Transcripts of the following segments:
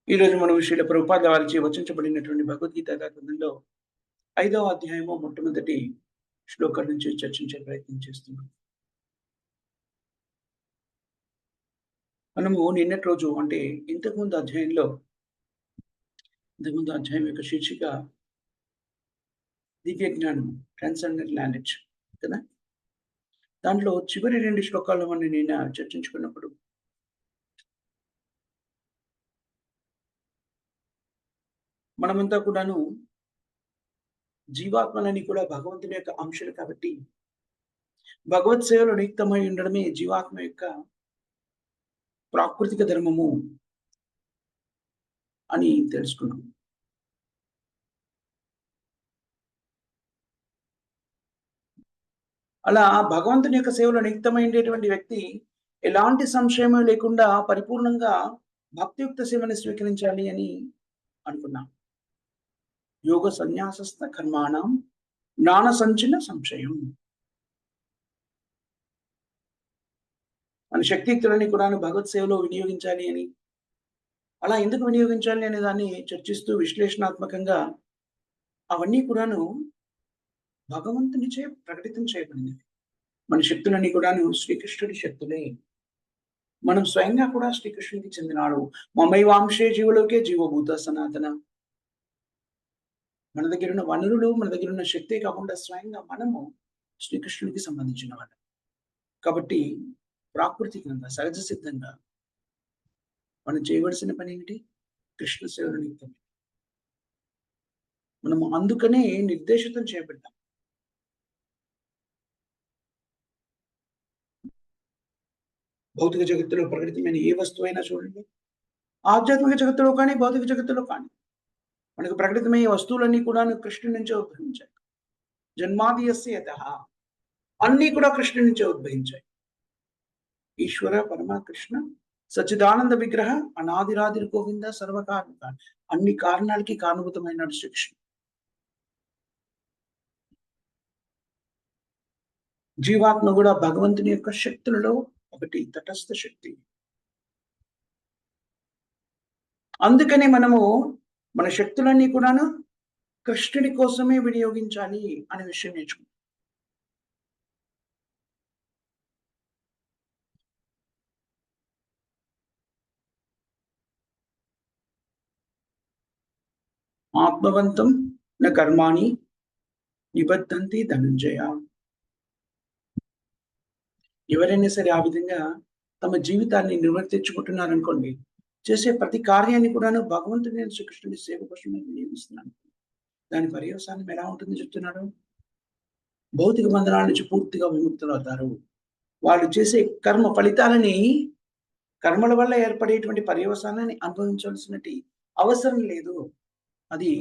ఈరోజు మనం శ్రీల ప్రభుపాద వారిచే వచించబడినటువంటి భగవద్గీత గ్రంథంలో 5వ అధ్యాయము మొట్టమొదటి శ్లోకం నుంచి చర్చించే ప్రయత్నం చేస్తున్నాం. మనము నిన్నటి రోజు అంటే ఇంతకుముందు అధ్యాయం యొక్క శీర్షిక దివ్య జ్ఞానం, ట్రాన్సెండెంట్ నాలెడ్జ్ కదా. దాంట్లో చివరి 2 శ్లోకాలు మనం నిన్న చర్చించుకున్నప్పుడు మనమంతా కూడాను జీవాత్మలని కూడా భగవంతుని యొక్క అంశాలు కాబట్టి భగవత్ సేవలో నియుక్తమై ఉండడమే జీవాత్మ యొక్క ప్రాకృతిక ధర్మము అని తెలుసుకున్నాం. అలా భగవంతుని యొక్క సేవలో నియుక్తమైనటువంటి వ్యక్తి ఎలాంటి సంశయము లేకుండా పరిపూర్ణంగా భక్తియుక్త సేవని స్వీకరించాలి అని అనుకున్నాం. యోగ సన్యాసస్థ కర్మాణం జ్ఞాన సంచిన సంశయం. మన శక్తియుక్తులని కూడా భగవత్ సేవలో వినియోగించాలి అని, అలా ఎందుకు వినియోగించాలి అనే దాన్ని చర్చిస్తూ విశ్లేషణాత్మకంగా అవన్నీ కూడాను భగవంతునిచే ప్రకటితం చేయబడింది. మన శక్తులన్నీ కూడాను శ్రీకృష్ణుడి శక్తులే. మనం స్వయంగా కూడా శ్రీకృష్ణుడికి చెందినాడు. మమైవాంశే జీవులోకే జీవభూత సనాతన. మన దగ్గర ఉన్న వనరులు, మన దగ్గర ఉన్న శక్తే కాకుండా స్వయంగా మనము శ్రీకృష్ణుడికి సంబంధించిన వాళ్ళం. కాబట్టి ప్రాకృతికంగా, సహజ సిద్ధంగా మనం చేయవలసిన పని ఏమిటి? కృష్ణ సేవల నిమిత్తం. మనము అందుకనే నిర్దేశితం చేయబడ్డాం. భౌతిక జగత్తులో ప్రకటితమైన ఏ వస్తువైనా చూడండి, ఆధ్యాత్మిక జగత్తులో కానీ, భౌతిక జగత్తులో కానీ మనకు ప్రకటితమయ్యే వస్తువులన్నీ కూడాను కృష్ణుడి నుంచే ఉద్భవించాయి. జన్మాది యస్య యతః, అన్నీ కూడా కృష్ణుడి నుంచే ఉద్భవించాయి. ఈశ్వర పరమ కృష్ణ సచ్చిదానంద విగ్రహ అనాదిరాదిర్ గోవింద సర్వకారణ. అన్ని కారణాలకి కారణభూతమైనడు శ్రీకృష్ణుడు. జీవాత్మ కూడా భగవంతుని యొక్క శక్తులలో ఒకటి, తటస్థ శక్తి. అందుకని మనము మన శక్తులన్నీ కూడాను కృష్ణుడి కోసమే వినియోగించాలి అనే విషయం నేర్చుకుంటాం. ఆత్మవంతం న కర్మాణి నిబద్ధంతి ధనంజయ. ఎవరైనా సరే ఆ విధంగా తమ జీవితాన్ని నిర్వర్తించుకుంటున్నారనుకోండి, చేసే ప్రతి కార్యాన్ని కూడాను భగవంతుని శ్రీకృష్ణుడి సేవ కోసమే వినియోగిస్తున్నాను. దాని పర్యవసానం ఎలా ఉంటుందో చెప్తున్నాడు. భౌతిక బంధనాల నుంచి పూర్తిగా విముక్తులవుతారు. వాళ్ళు చేసే కర్మ ఫలితాలని, కర్మల వల్ల ఏర్పడేటువంటి పర్యవసానాన్ని అనుభవించాల్సినటి అవసరం లేదు. అది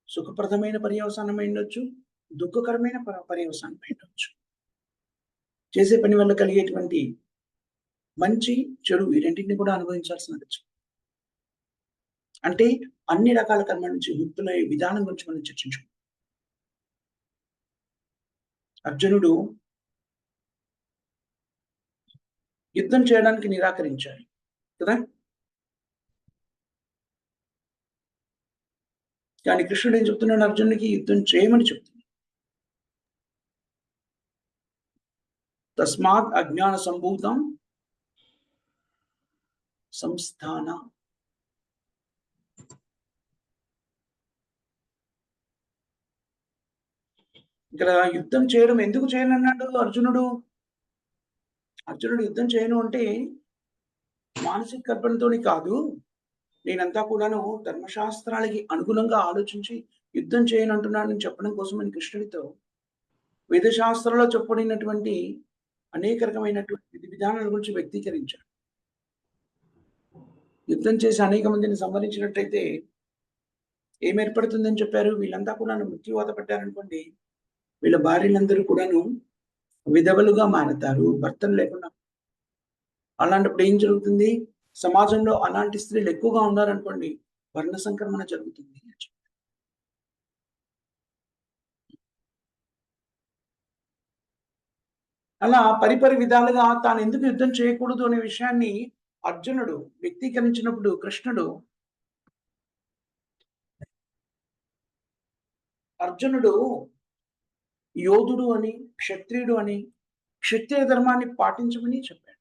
సుఖప్రదమైన పర్యవసానం అయిండొచ్చు, దుఃఖకరమైన పర్యవసానం అయిండొచ్చు. చేసే పని వల్ల కలిగేటువంటి మంచి, చెడు ఈ రెండింటిని కూడా అనుభవించాల్సినది. అంటే అన్ని రకాల కర్మ నుంచి ముక్తులయ్యే విధానం గురించి మనం చర్చించుకుంటాం. అర్జునుడు యుద్ధం చేయడానికి నిరాకరించాడు కదా. కానీ కృష్ణుడు ఏం చెప్తున్నాడు? అర్జునుడికి యుద్ధం చేయమని చెప్తున్నాడు. తస్మాత్ అజ్ఞాన సంభూతం సంస్థాన. ఇక్కడ యుద్ధం చేయడం ఎందుకు చేయనన్నాడు అర్జునుడు? అర్జునుడు యుద్ధం చేయను అంటే మానసిక కల్పనతోని కాదు. నేనంతా కూడాను ధర్మశాస్త్రాలకి అనుగుణంగా ఆలోచించి యుద్ధం చేయనంటున్నానని చెప్పడం కోసమని కృష్ణుడితో వేదశాస్త్రంలో చెప్పబడినటువంటి అనేక రకమైనటువంటి విధి విధానాల గురించి వ్యక్తీకరించాడు. యుద్ధం చేసి అనేక మందిని సంహరించినట్టయితే ఏం ఏర్పడుతుందని చెప్పారు? వీళ్ళంతా కూడా మృత్యువాత పడ్డారనుకోండి, వీళ్ళ భార్యలందరూ కూడాను విధవలుగా మారతారు, భర్తలు లేకుండా. అలాంటప్పుడు ఏం జరుగుతుంది? సమాజంలో అలాంటి స్త్రీలు ఎక్కువగా ఉన్నారనుకోండి, వర్ణ సంక్రమణ జరుగుతుంది. అలా పరిపరి విధాలుగా తాను ఎందుకు యుద్ధం చేయకూడదు అనే విషయాన్ని అర్జునుడు వ్యక్తీకరించినప్పుడు అర్జునుడు యోధుడు అని, క్షత్రియుడు అని, క్షత్రియ ధర్మాన్ని పాటించమని చెప్పాడు.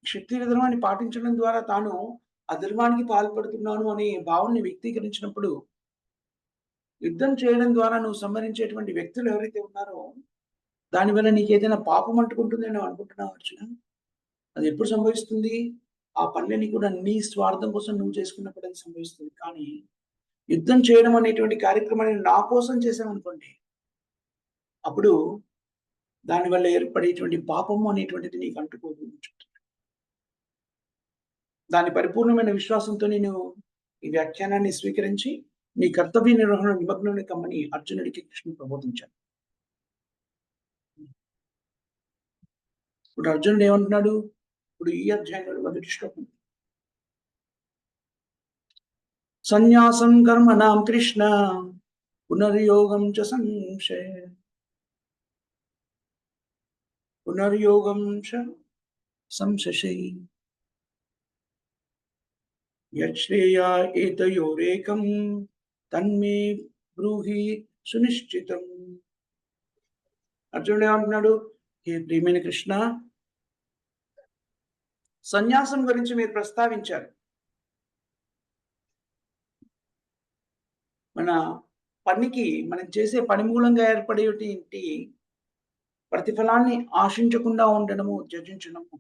క్షత్రియ ధర్మాన్ని పాటించడం ద్వారా తాను అధర్మానికి పాల్పడుతున్నాను అనే భావనని వ్యక్తీకరించినప్పుడు, యుద్ధం చేయడం ద్వారా నువ్వు సంహరించేటువంటి వ్యక్తులు ఎవరైతే ఉన్నారో, దానివల్ల నీకేదైనా పాపం అంటుకుంటుందని నువ్వు అనుకుంటున్నావా అర్జున? అది ఎప్పుడు సంభవిస్తుంది? ఆ పనులన్నీ కూడా నీ స్వార్థం కోసం నువ్వు చేసుకున్నప్పుడు అది సంభవిస్తుంది. కానీ యుద్ధం చేయడం అనేటువంటి కార్యక్రమాన్ని నా కోసం చేశామనుకోండి, అప్పుడు దానివల్ల ఏర్పడేటువంటి పాపము అనేటువంటిది నీకు అంటుకోదు అని చెప్తున్నాడు. దాని పరిపూర్ణమైన విశ్వాసంతో నేను ఈ వ్యాఖ్యానాన్ని స్వీకరించి నీ కర్తవ్య నిర్వహణ నిమగ్నుని కమ్మని అర్జునుడికి కృష్ణుడు ప్రబోధించాడు. ఇప్పుడు అర్జునుడు ఏమంటున్నాడు? ఇప్పుడు ఈ అధ్యాయంలో మొదటి శ్లోకం, సన్యాసం కర్మణాం కృష్ణ పునర్యోగం చ సంశయ పునర్యోగం చ సంశయై యశ్రేయా ఏతయోరేకం తన్మే బ్రూహి సునిశ్చితం. అర్జునుడు ఏమంటున్నాడు? ఏ ప్రియమైన కృష్ణ, సన్యాసం గురించి మీరు ప్రస్తావించారు. మన పనికి, మనం చేసే పని మూలంగా ఏర్పడేటి ప్రతిఫలాన్ని ఆశించకుండా ఉండడము, త్యజించడము.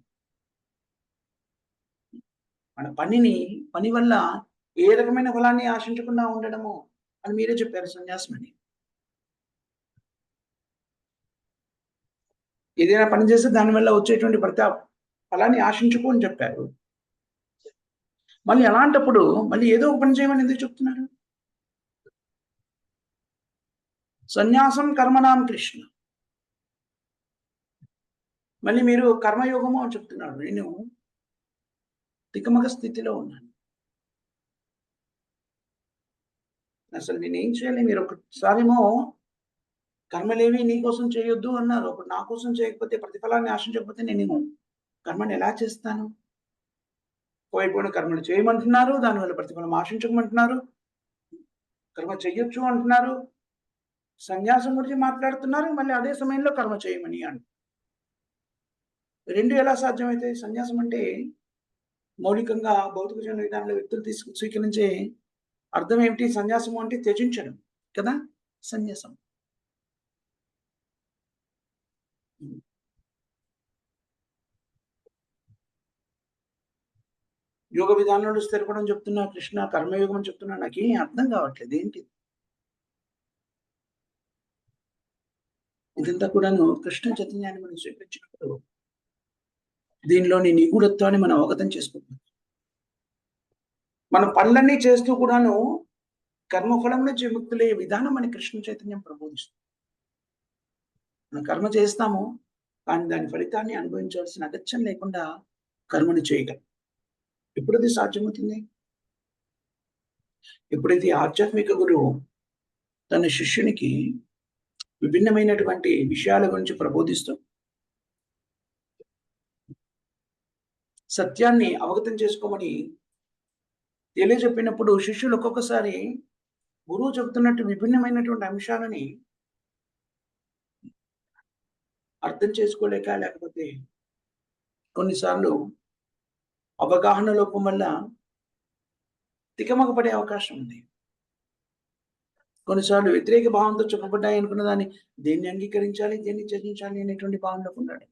మన పని వల్ల ఏ రకమైన ఫలాన్ని ఆశించకుండా ఉండడము అని మీరే చెప్పారు సన్యాసం అని. ఏదైనా పని చేస్తే దానివల్ల వచ్చేటువంటి ఫలాన్ని ఆశించుకో అని చెప్పారు. మళ్ళీ అలాంటప్పుడు మళ్ళీ ఏదో ఒక పని చేయమని ఎందుకు చెప్తున్నారు? సన్యాసం కర్మణాం కృష్ణ. మళ్ళీ మీరు కర్మయోగము అని చెప్తున్నారు. నేను తికమక స్థితిలో ఉన్నాను. అసలు నేనేం చేయాలి? మీరు ఒకసారేమో కర్మలేవి నీ కోసం చేయొద్దు అన్నారు. అప్పుడు నా కోసం చేయకపోతే, ప్రతిఫలాన్ని ఆశించకపోతే నేను కర్మని ఎలా చేస్తాను? పోయిపోయిన కర్మలు చేయమంటున్నారు, దానివల్ల ప్రతిఫలం ఆశించకమంటున్నారు. కర్మ చెయ్యొచ్చు అంటున్నారు, సన్యాసం గురించి మాట్లాడుతున్నారు, మళ్ళీ అదే సమయంలో కర్మ చేయమని అంటున్నారు. రెండు ఎలా సాధ్యమవుతాయి? సన్యాసం అంటే మౌలికంగా భౌతిక జీవన విధానంలో వ్యక్తులు స్వీకరించే అర్థం ఏమిటి? సన్యాసము అంటే త్యజించడం కదా, సన్యాసం. యోగ విధానంలో స్థిరపడం చెప్తున్నా కృష్ణ, కర్మయోగం అని చెప్తున్నా, నాకేం అర్థం కావట్లేదు. ఏంటి ఇదంతా కూడాను? కృష్ణ చైతన్యాన్ని మనం స్వీకరించినప్పుడు దీనిలోని నిగూఢత్వాన్ని మనం అవగతం చేసుకుంటాం. మన పనులన్నీ చేస్తూ కూడాను కర్మఫలం నుంచి విముక్తులయ్యే విధానం మన కృష్ణ చైతన్యం ప్రబోధిస్తుంది. మనం కర్మ చేస్తాము, కానీ దాని ఫలితాన్ని అనుభవించాల్సిన అగత్యం లేకుండా కర్మను చేయగలం. ఎప్పుడది సాధ్యమవుతుంది? ఎప్పుడైతే ఆధ్యాత్మిక గురువు తన శిష్యునికి విభిన్నమైనటువంటి విషయాల గురించి ప్రబోధిస్తూ సత్యాన్ని అవగతం చేసుకోమని తెలియజెప్పినప్పుడు, శిష్యులు ఒక్కొక్కసారి గురువు చెబుతున్నట్టు విభిన్నమైనటువంటి అంశాలని అర్థం చేసుకోలేక, లేకపోతే కొన్నిసార్లు అవగాహన లోపం వల్ల తికమక పడే అవకాశం ఉంది. కొన్నిసార్లు వ్యతిరేక భావంతో చెప్పబడ్డాయి అనుకున్న దాన్ని దేన్ని అంగీకరించాలి, దేన్ని త్యజించాలి అనేటువంటి భావనలో ఉన్నాడు.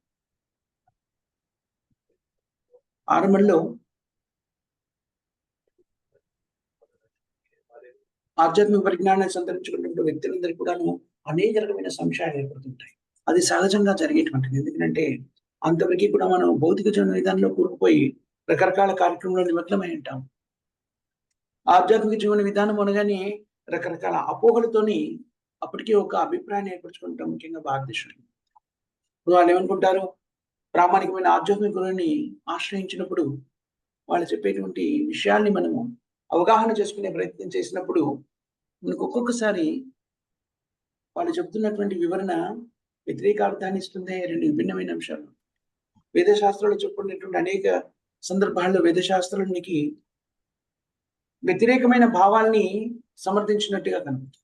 ఆరంభంలో ఆధ్యాత్మిక పరిజ్ఞానాన్ని సంతరించుకున్నటువంటి వ్యక్తులందరికీ కూడాను అనేక రకమైన సంశయాలు ఏర్పడుతుంటాయి. అది సహజంగా జరిగేటువంటిది. ఎందుకంటే అంతవరకు కూడా మనం భౌతిక జీవన విధానంలో కూరుకుపోయి రకరకాల కార్యక్రమంలో నిమగ్నమై ఉంటాం. ఆధ్యాత్మిక జీవన విధానం అనగానే రకరకాల అపోహలతోని అప్పటికే ఒక అభిప్రాయాన్ని ఏర్పరచుకుంటాం, ముఖ్యంగా భారతదేశంలో. వాళ్ళు ఏమనుకుంటారు? ప్రామాణికమైన ఆధ్యాత్మిక గురువుని ఆశ్రయించినప్పుడు వాళ్ళు చెప్పేటువంటి విషయాల్ని మనము అవగాహన చేసుకునే ప్రయత్నం చేసినప్పుడు మనకు ఒక్కొక్కసారి వాళ్ళు చెప్తున్నటువంటి వివరణ వ్యతిరేక అర్థాన్ని ఇస్తుంది. రెండు విభిన్నమైన అంశాలు. వేదశాస్త్రాలు చెప్పుకునేటువంటి అనేక సందర్భాల్లో వేదశాస్త్రానికి వ్యతిరేకమైన భావాల్ని సమర్థించినట్టుగా కనబడుతుంది.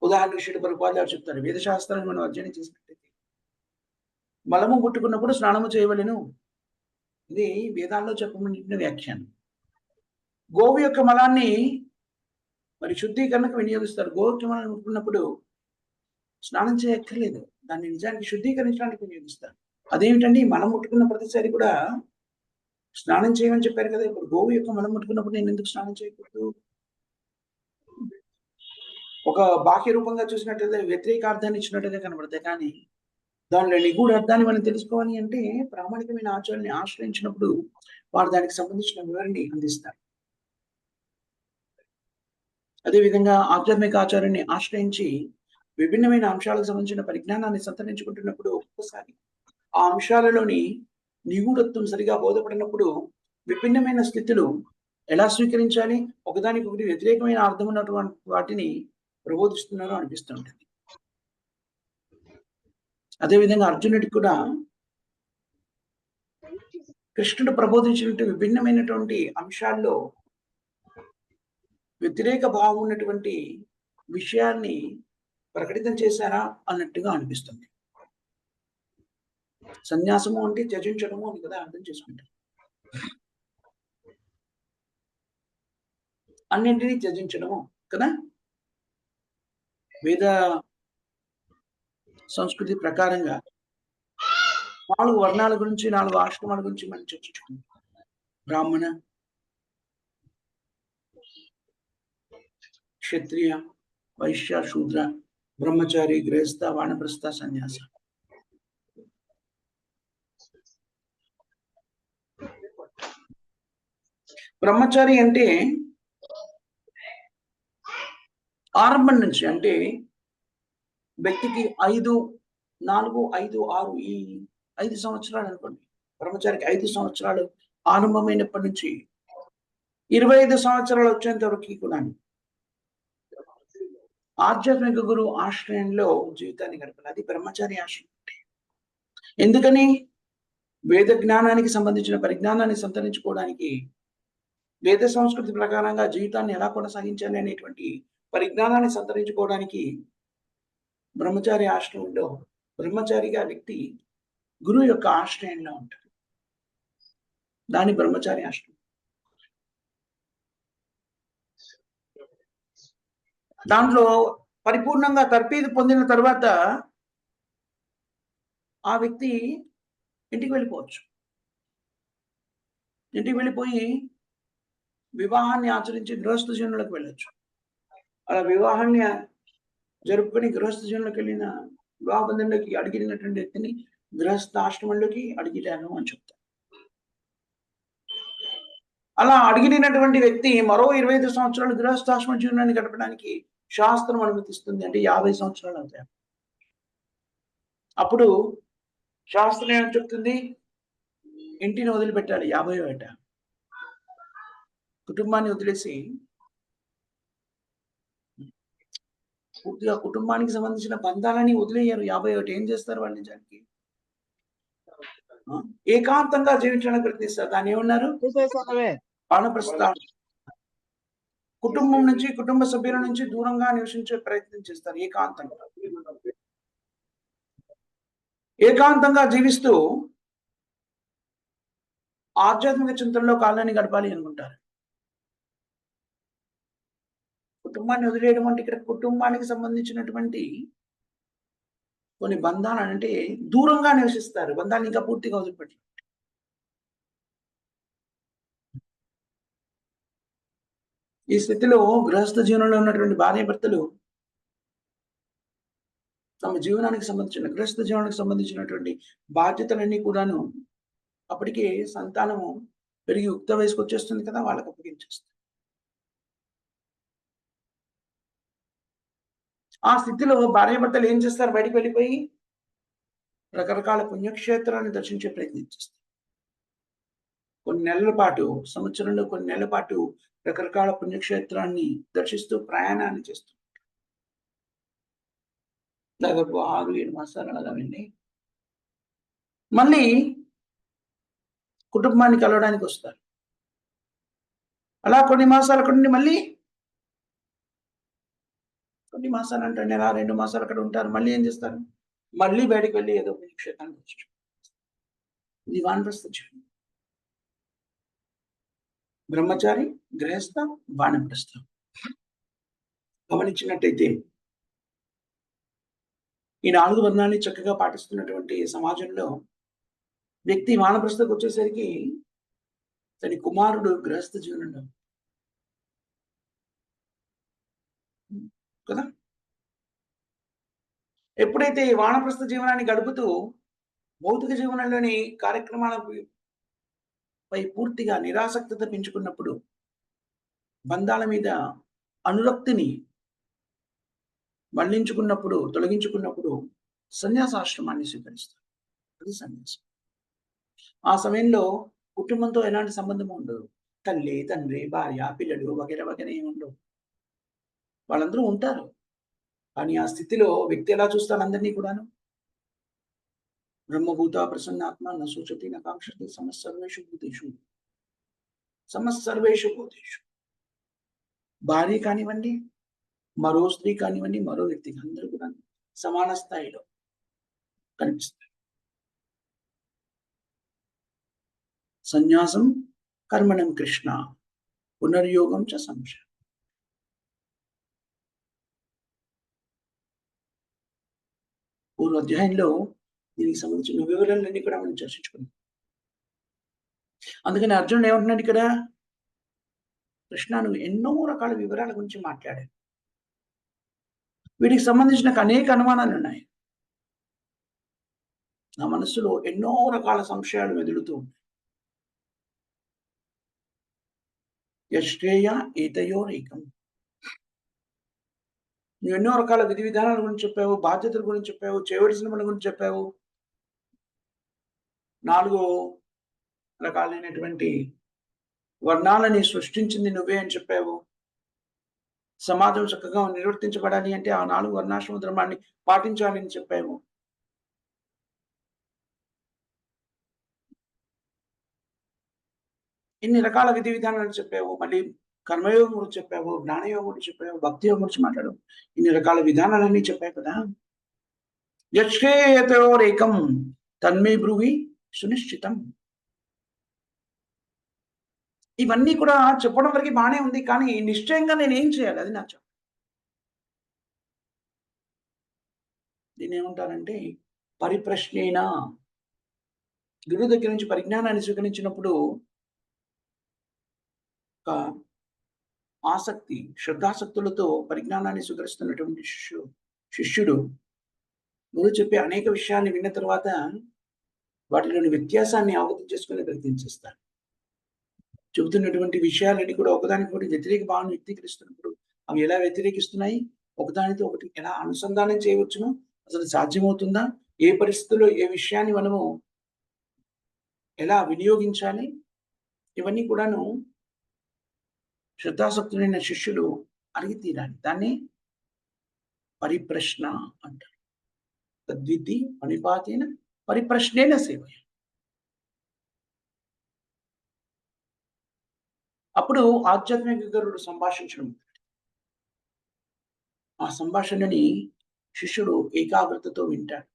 ఉదాహరణకు శిల ప్రభుపాదాలు చెప్తారు, వేదశాస్త్రాన్ని మనం అధ్యయనం చేసినట్టయితే మలము పుట్టుకున్నప్పుడు స్నానము చేయవలెను. ఇది వేదాల్లో చెప్పబడిన వ్యాఖ్యానం. గోవు యొక్క మలాన్ని మరి శుద్ధీకరణకు వినియోగిస్తారు. గోవు యొక్క మలాన్ని ముట్టుకున్నప్పుడు స్నానం చేయక్కర్లేదు, దాన్ని నిజానికి శుద్ధీకరించడానికి వినియోగిస్తారు. అదేమిటండి, మలం ముట్టుకున్న ప్రతిసారి కూడా స్నానం చేయమని చెప్పారు కదా, ఇప్పుడు గోవు యొక్క మలం ముట్టుకున్నప్పుడు నేను ఎందుకు స్నానం చేయకూడదు? ఒక బాహ్య రూపంగా చూసినట్లయితే వ్యతిరేక అర్థాన్ని ఇచ్చినట్టుగా కనబడతాయి, కానీ దానిలో నిగూఢ అర్థాన్ని మనం తెలుసుకోవాలి అంటే ప్రామాణికమైన ఆచారాన్ని ఆశ్రయించినప్పుడు వారు దానికి సంబంధించిన వివరణని అందిస్తారు. అదేవిధంగా ఆధ్యాత్మిక ఆచారాన్ని ఆశ్రయించి విభిన్నమైన అంశాలకు సంబంధించిన పరిజ్ఞానాన్ని సంతరించుకుంటున్నప్పుడు ఒక్కొక్కసారి ఆ అంశాలలోని నిగూఢత్వం సరిగా బోధపడినప్పుడు విభిన్నమైన స్థితులు ఎలా స్వీకరించాలి, ఒకదానికొకటి వ్యతిరేకమైన అర్థం ఉన్నటువంటి వాటిని ప్రబోధిస్తున్నారో అనిపిస్తుంటుంది. అదేవిధంగా అర్జునుడికి కూడా కృష్ణుడు ప్రబోధించినటువంటి విభిన్నమైనటువంటి అంశాల్లో వ్యతిరేక భావం ఉన్నటువంటి విషయాన్ని ప్రకటితం చేశారా అన్నట్టుగా అనిపిస్తుంది. సన్యాసము అంటే త్యజించడము అని కదా అర్థం చేసుకుంటాం. అన్నింటినీ త్యజించడము కదా. వేద సంస్కృతి ప్రకారంగా 4 వర్ణాల గురించి, 4 ఆశ్రమాల గురించి మనం చర్చించుకుంటాం. బ్రాహ్మణ, క్షత్రియ, వైశ్య, శూద్ర, బ్రహ్మచారి, గృహస్థ, వానప్రస్థ, సన్యాస. బ్రహ్మచారి అంటే ఆరంభం నుంచి, అంటే వ్యక్తికి 5, 4, 5, 6 ఈ 5 సంవత్సరాలు అనుకోండి. బ్రహ్మచారికి 5 సంవత్సరాలు ఆరంభమైనప్పటి నుంచి 25 సంవత్సరాలు వచ్చేంత వరకు కూడా ఆధ్యాత్మిక గురువు ఆశ్రయంలో జీవితాన్ని గడపాలి. అది బ్రహ్మచారి ఆశ్రయం. ఎందుకని? వేద జ్ఞానానికి సంబంధించిన పరిజ్ఞానాన్ని సంతరించుకోవడానికి, వేద సంస్కృతి ప్రకారంగా జీవితాన్ని ఎలా కొనసాగించాలి అనేటువంటి పరిజ్ఞానాన్ని సంతరించుకోవడానికి బ్రహ్మచారి ఆశ్రయంలో బ్రహ్మచారిగా వ్యక్తి గురువు యొక్క ఆశ్రయంలో ఉంటాడు. దాని బ్రహ్మచారి ఆశ్రయం. దాంట్లో పరిపూర్ణంగా తర్ఫీదు పొందిన తర్వాత ఆ వ్యక్తి ఇంటికి వెళ్ళిపోవచ్చు. ఇంటికి వెళ్ళిపోయి వివాహాన్ని ఆచరించి గృహస్థ జీవనంలోకి వెళ్ళొచ్చు. అలా వివాహాన్ని జరుపుకొని గృహస్థ జీవనంలోకి వెళ్ళిన, వివాహ బంధంలోకి అడిగినటువంటి వ్యక్తిని గృహస్థ ఆశ్రమంలోకి అడిగిటాను అని చెప్తారు. అలా అడిగినటువంటి వ్యక్తి మరో 25 సంవత్సరాలు గృహస్థాశ్రమ జీవనాన్ని గడపడానికి శాస్త్రం అనుమతిస్తుంది. అంటే 50 సంవత్సరాలు అవుతాయి. అప్పుడు శాస్త్రం ఏమని చెప్తుంది? ఇంటిని వదిలిపెట్టాలి 50వ ఏట. కుటుంబాన్ని వదిలేసి పూర్తిగా కుటుంబానికి సంబంధించిన బంధాలని వదిలేయారు. 50వ ఏట ఏం చేస్తారు వాళ్ళు నిజానికి? ఏకాంతంగా జీవించడానికి ప్రయత్నిస్తారు. దాన్ని ఏమన్నారు? వానప్రస్థ. కుటుంబం నుంచి, కుటుంబ సభ్యుల నుంచి దూరంగా నివసించే ప్రయత్నం చేస్తారు ఏకాంతంగా. ఏకాంతంగా జీవిస్తూ ఆధ్యాత్మిక చింతనలో కాలాన్ని గడపాలి అనుకుంటారు. కుటుంబాన్ని వదిలేయడం అంటే ఇక్కడ కుటుంబానికి సంబంధించినటువంటి కొన్ని బంధాలు అంటే దూరంగా నివసిస్తారు. బంధాన్ని ఇంకా పూర్తిగా వదిలిపెట్టారు. ఈ స్థితిలో గృహస్థ జీవనంలో ఉన్నటువంటి భార్యాభర్తలు తమ జీవనానికి సంబంధించిన, గృహస్థ జీవనానికి సంబంధించినటువంటి బాధ్యతలన్నీ కూడాను అప్పటికే సంతానము పెరిగి యుక్త వయసుకు వచ్చేస్తుంది కదా, వాళ్ళకి అప్పగించేస్తారు. ఆ స్థితిలో భార్యాభర్తలు ఏం చేస్తారు? బయటికి వెళ్ళిపోయి రకరకాల పుణ్యక్షేత్రాన్ని దర్శించే ప్రయత్నం చేస్తారు. కొన్ని నెలల పాటు, సంవత్సరంలో కొన్ని నెలల పాటు రకరకాల పుణ్యక్షేత్రాన్ని దర్శిస్తూ ప్రయాణాన్ని చేస్తూ దాదాపు 6-7 మాసాలు అలాగా వెళ్ళి మళ్ళీ కుటుంబాన్ని కలవడానికి వస్తారు. అలా కొన్ని మాసాలు అక్కడ నుండి మళ్ళీ కొన్ని మాసాలంటే నెల, 2 మాసాలు అక్కడ ఉంటారు. మళ్ళీ ఏం చేస్తారు? మళ్ళీ బయటికి వెళ్లి ఏదో ఒక క్షేత్రానికి వచ్చి ఇది వానప్రస్థ జీవనం. బ్రహ్మచారి, గృహస్థ, వానప్రస్థ. గమనించినట్టయితే ఈ 4 వర్ణాన్ని చక్కగా పాటిస్తున్నటువంటి సమాజంలో వ్యక్తి వానప్రస్థకు వచ్చేసరికి తన కుమారుడు గృహస్థ జీవనంలో కదా! ఎప్పుడైతే ఈ వానప్రస్థ జీవనాన్ని గడుపుతూ భౌతిక జీవనంలోని కార్యక్రమాలపై పూర్తిగా నిరాసక్తత పెంచుకున్నప్పుడు, బంధాల మీద అనురక్తిని మళ్లించుకున్నప్పుడు, తొలగించుకున్నప్పుడు సన్యాసాశ్రమాన్ని స్వీకరిస్తారు. అది సన్యాసం. ఆ సమయంలో కుటుంబంతో ఎలాంటి సంబంధం ఉండదు. తల్లి, తండ్రి, భార్య, పిల్లలు వగైరా వగైరా ఏమి ఉండవు. వాళ్ళందరూ ఉంటారు. కానీ ఆ స్థితిలో వ్యక్తి ఎలా చూస్తాడు అందరినీ కూడాను? బ్రహ్మభూత ప్రసన్నాత్మ న శోచతి న కాంక్షతి సమస్సర్వేషు భూతేషు. సమస్సర్వేషు భూతేషు. భార్య కానివ్వండి, మరో స్త్రీ కానివ్వండి, మరో వ్యక్తి అందరూ కూడా సమాన స్థాయిలో కనిపిస్తారు. సన్యాసం కర్మణం కృష్ణ పునర్యోగం చ సంశయం. పూర్వ అధ్యాయంలో దీనికి సంబంధించిన వివరాలన్నీ కూడా మనం చర్చించుకున్నాం. అందుకని అర్జునుడు ఏమంటున్నాడు ఇక్కడ? కృష్ణ నువ్వు ఎన్నో రకాల వివరాల గురించి మాట్లాడావు. వీటికి సంబంధించిన అనేక అనుమానాలు ఉన్నాయి. నా మనస్సులో ఎన్నో రకాల సంశయాలు మెదులుతూ ఉన్నాయి. యశ్రేయ ఏతయోరేకం. నువ్వు ఎన్నో రకాల విధి విధానాల గురించి చెప్పావు, బాధ్యతల గురించి చెప్పావు, చేయవలసిన పనుల గురించి చెప్పావు. 4 రకాలైనటువంటి వర్ణాలని సృష్టించింది నువ్వే అని చెప్పావు. సమాజం చక్కగా నిర్వర్తించబడాలి అంటే ఆ 4 వర్ణాశ్రమ ధర్మాన్ని పాటించాలి అని చెప్పావు. ఇన్ని రకాల విధి విధానాలు చెప్పావు. మళ్ళీ కర్మయోగం గురించి చెప్పావు, జ్ఞానయోగం గురించి చెప్పావు, భక్తి యోగం గురించి మాట్లాడావు. ఇన్ని రకాల విధానాలన్నీ చెప్పావు కదా! యశ్రేయతయోరేకం తన్మే బ్రూహి సునిశ్చితం. ఇవన్నీ కూడా చెప్పడం వరకు బానే ఉంది. కానీ నిశ్చయంగా నేనేం చేయాలి? అది నాకు చెప్పు. దీన్నేమంటారంటే పరిప్రశ్నేన. గురువు దగ్గర నుంచి పరిజ్ఞానాన్ని స్వీకరించినప్పుడు ఒక ఆసక్తి, శ్రద్ధాసక్తులతో పరిజ్ఞానాన్ని స్వీకరిస్తున్నటువంటి శిష్యుడు గురువు చెప్పే అనేక విషయాన్ని విన్న తర్వాత వాటిలోని వ్యత్యాసాన్ని అవగతం చేసుకునే ప్రయత్నం చేస్తాడు. చెబుతున్నటువంటి విషయాలన్నీ కూడా ఒకదానికొకటి వ్యతిరేక భావన వ్యక్తీకరిస్తున్నప్పుడు అవి ఎలా వ్యతిరేకిస్తున్నాయి? ఒకదానితో ఒకటి ఎలా అనుసంధానం చేయవచ్చును? అసలు సాధ్యమవుతుందా? ఏ పరిస్థితుల్లో ఏ విషయాన్ని మనము ఎలా వినియోగించాలి? ఇవన్నీ కూడాను శ్రద్ధాసక్తులైన శిష్యులు అడిగి తీరాలి. దాన్ని పరిప్రశ్న అంటారు. తద్వితి పనిపాతేన పరిప్రశ్నేన సేవయ. అప్పుడు ఆధ్యాత్మిక గురుడు సంభాషించడం. ఆ సంభాషణని శిష్యుడు ఏకాగ్రతతో వింటాడు.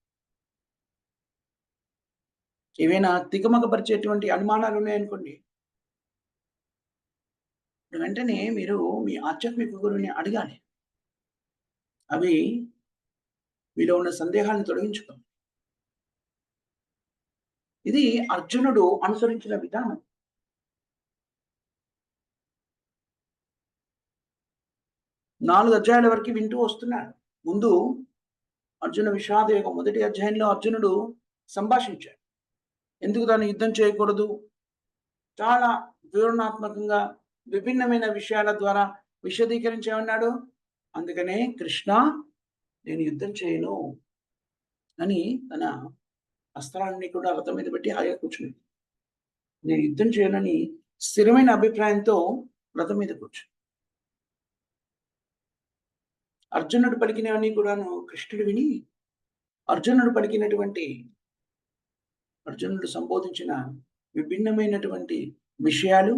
ఏవైనా తికమకపరిచేటువంటి అనుమానాలు ఉన్నాయనుకోండి, వెంటనే మీరు మీ ఆధ్యాత్మిక గురువుని అడగాలి. అవి మీలో ఉన్న సందేహాలను తొలగించుకోండి. ఇది అర్జునుడు అనుసరించిన విధానం. 4 అధ్యాయాల వరకు వింటూ వస్తున్నాడు. ముందు అర్జున విషాద యోగం మొదటి అధ్యాయంలో అర్జునుడు సంభాషించాడు. ఎందుకు దాన్ని యుద్ధం చేయకూడదు? చాలా వివరణాత్మకంగా విభిన్నమైన విషయాల ద్వారా విశదీకరించి ఏమన్నాడు? అందుకనే కృష్ణ నేను యుద్ధం చేయను అని తన అస్త్రాలన్నీ కూడా రథం మీద పెట్టి హాయిగా కూర్చున్నాడు. నేను యుద్ధం చేయనని స్థిరమైన అభిప్రాయంతో రథం మీద కూర్చున్నాడు. అర్జునుడు పలికినవన్నీ కూడాను కృష్ణుడు విని, అర్జునుడు పలికినటువంటి అర్జునుడు సంబోధించిన విభిన్నమైనటువంటి విషయాలు,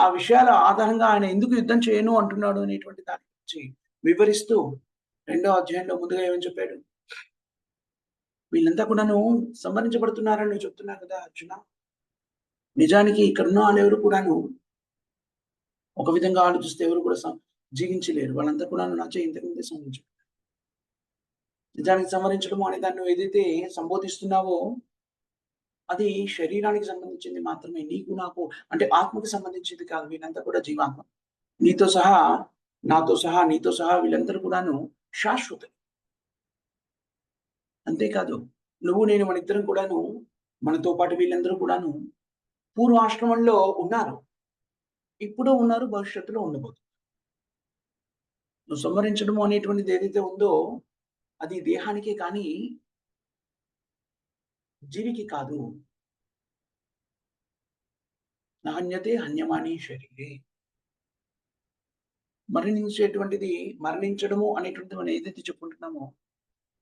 ఆ విషయాల ఆధారంగా ఆయన ఎందుకు యుద్ధం చేయను అంటున్నాడు అనేటువంటి దాని గురించి వివరిస్తూ రెండో అధ్యాయంలో ముందుగా ఏమని చెప్పాడు? వీళ్ళంతా కూడాను సంహరించబడుతున్నారని నువ్వు చెప్తున్నావు కదా అర్జున. నిజానికి ఇక్కడున్న వాళ్ళెవరు కూడాను ఒక విధంగా ఆలోచిస్తే ఎవరు కూడా జీవించలేరు. వాళ్ళంతా కూడాను నా చేయి ఇంతకుముందే సంహరించారు. నిజానికి సంహరించడం అనే దాన్ని నువ్వు ఏదైతే సంబోధిస్తున్నావో అది శరీరానికి సంబంధించింది మాత్రమే. నీకు నాకు అంటే ఆత్మకు సంబంధించింది కాదు. వీళ్ళంతా కూడా జీవాత్మ. నీతో సహా, నాతో సహా, నీతో సహా వీళ్ళందరూ కూడాను శాశ్వతులు. అంతేకాదు నువ్వు నేను మనిద్దరం కూడాను మనతో పాటు వీళ్ళందరూ కూడాను పూర్వాశ్రమంలో ఉన్నారు. ఇప్పుడు ఉన్నారు, భవిష్యత్తులో ఉండబోతున్నారు. నువ్వు సంహరించడం అనేటువంటిది ఏదైతే ఉందో అది దేహానికే కానీ జీవికి కాదు. నాణ్యతే హన్యమాని శరీరే. మరణించేటువంటిది మరణించడము అనేటువంటిది మనం ఏదైతే చెప్పుకుంటున్నామో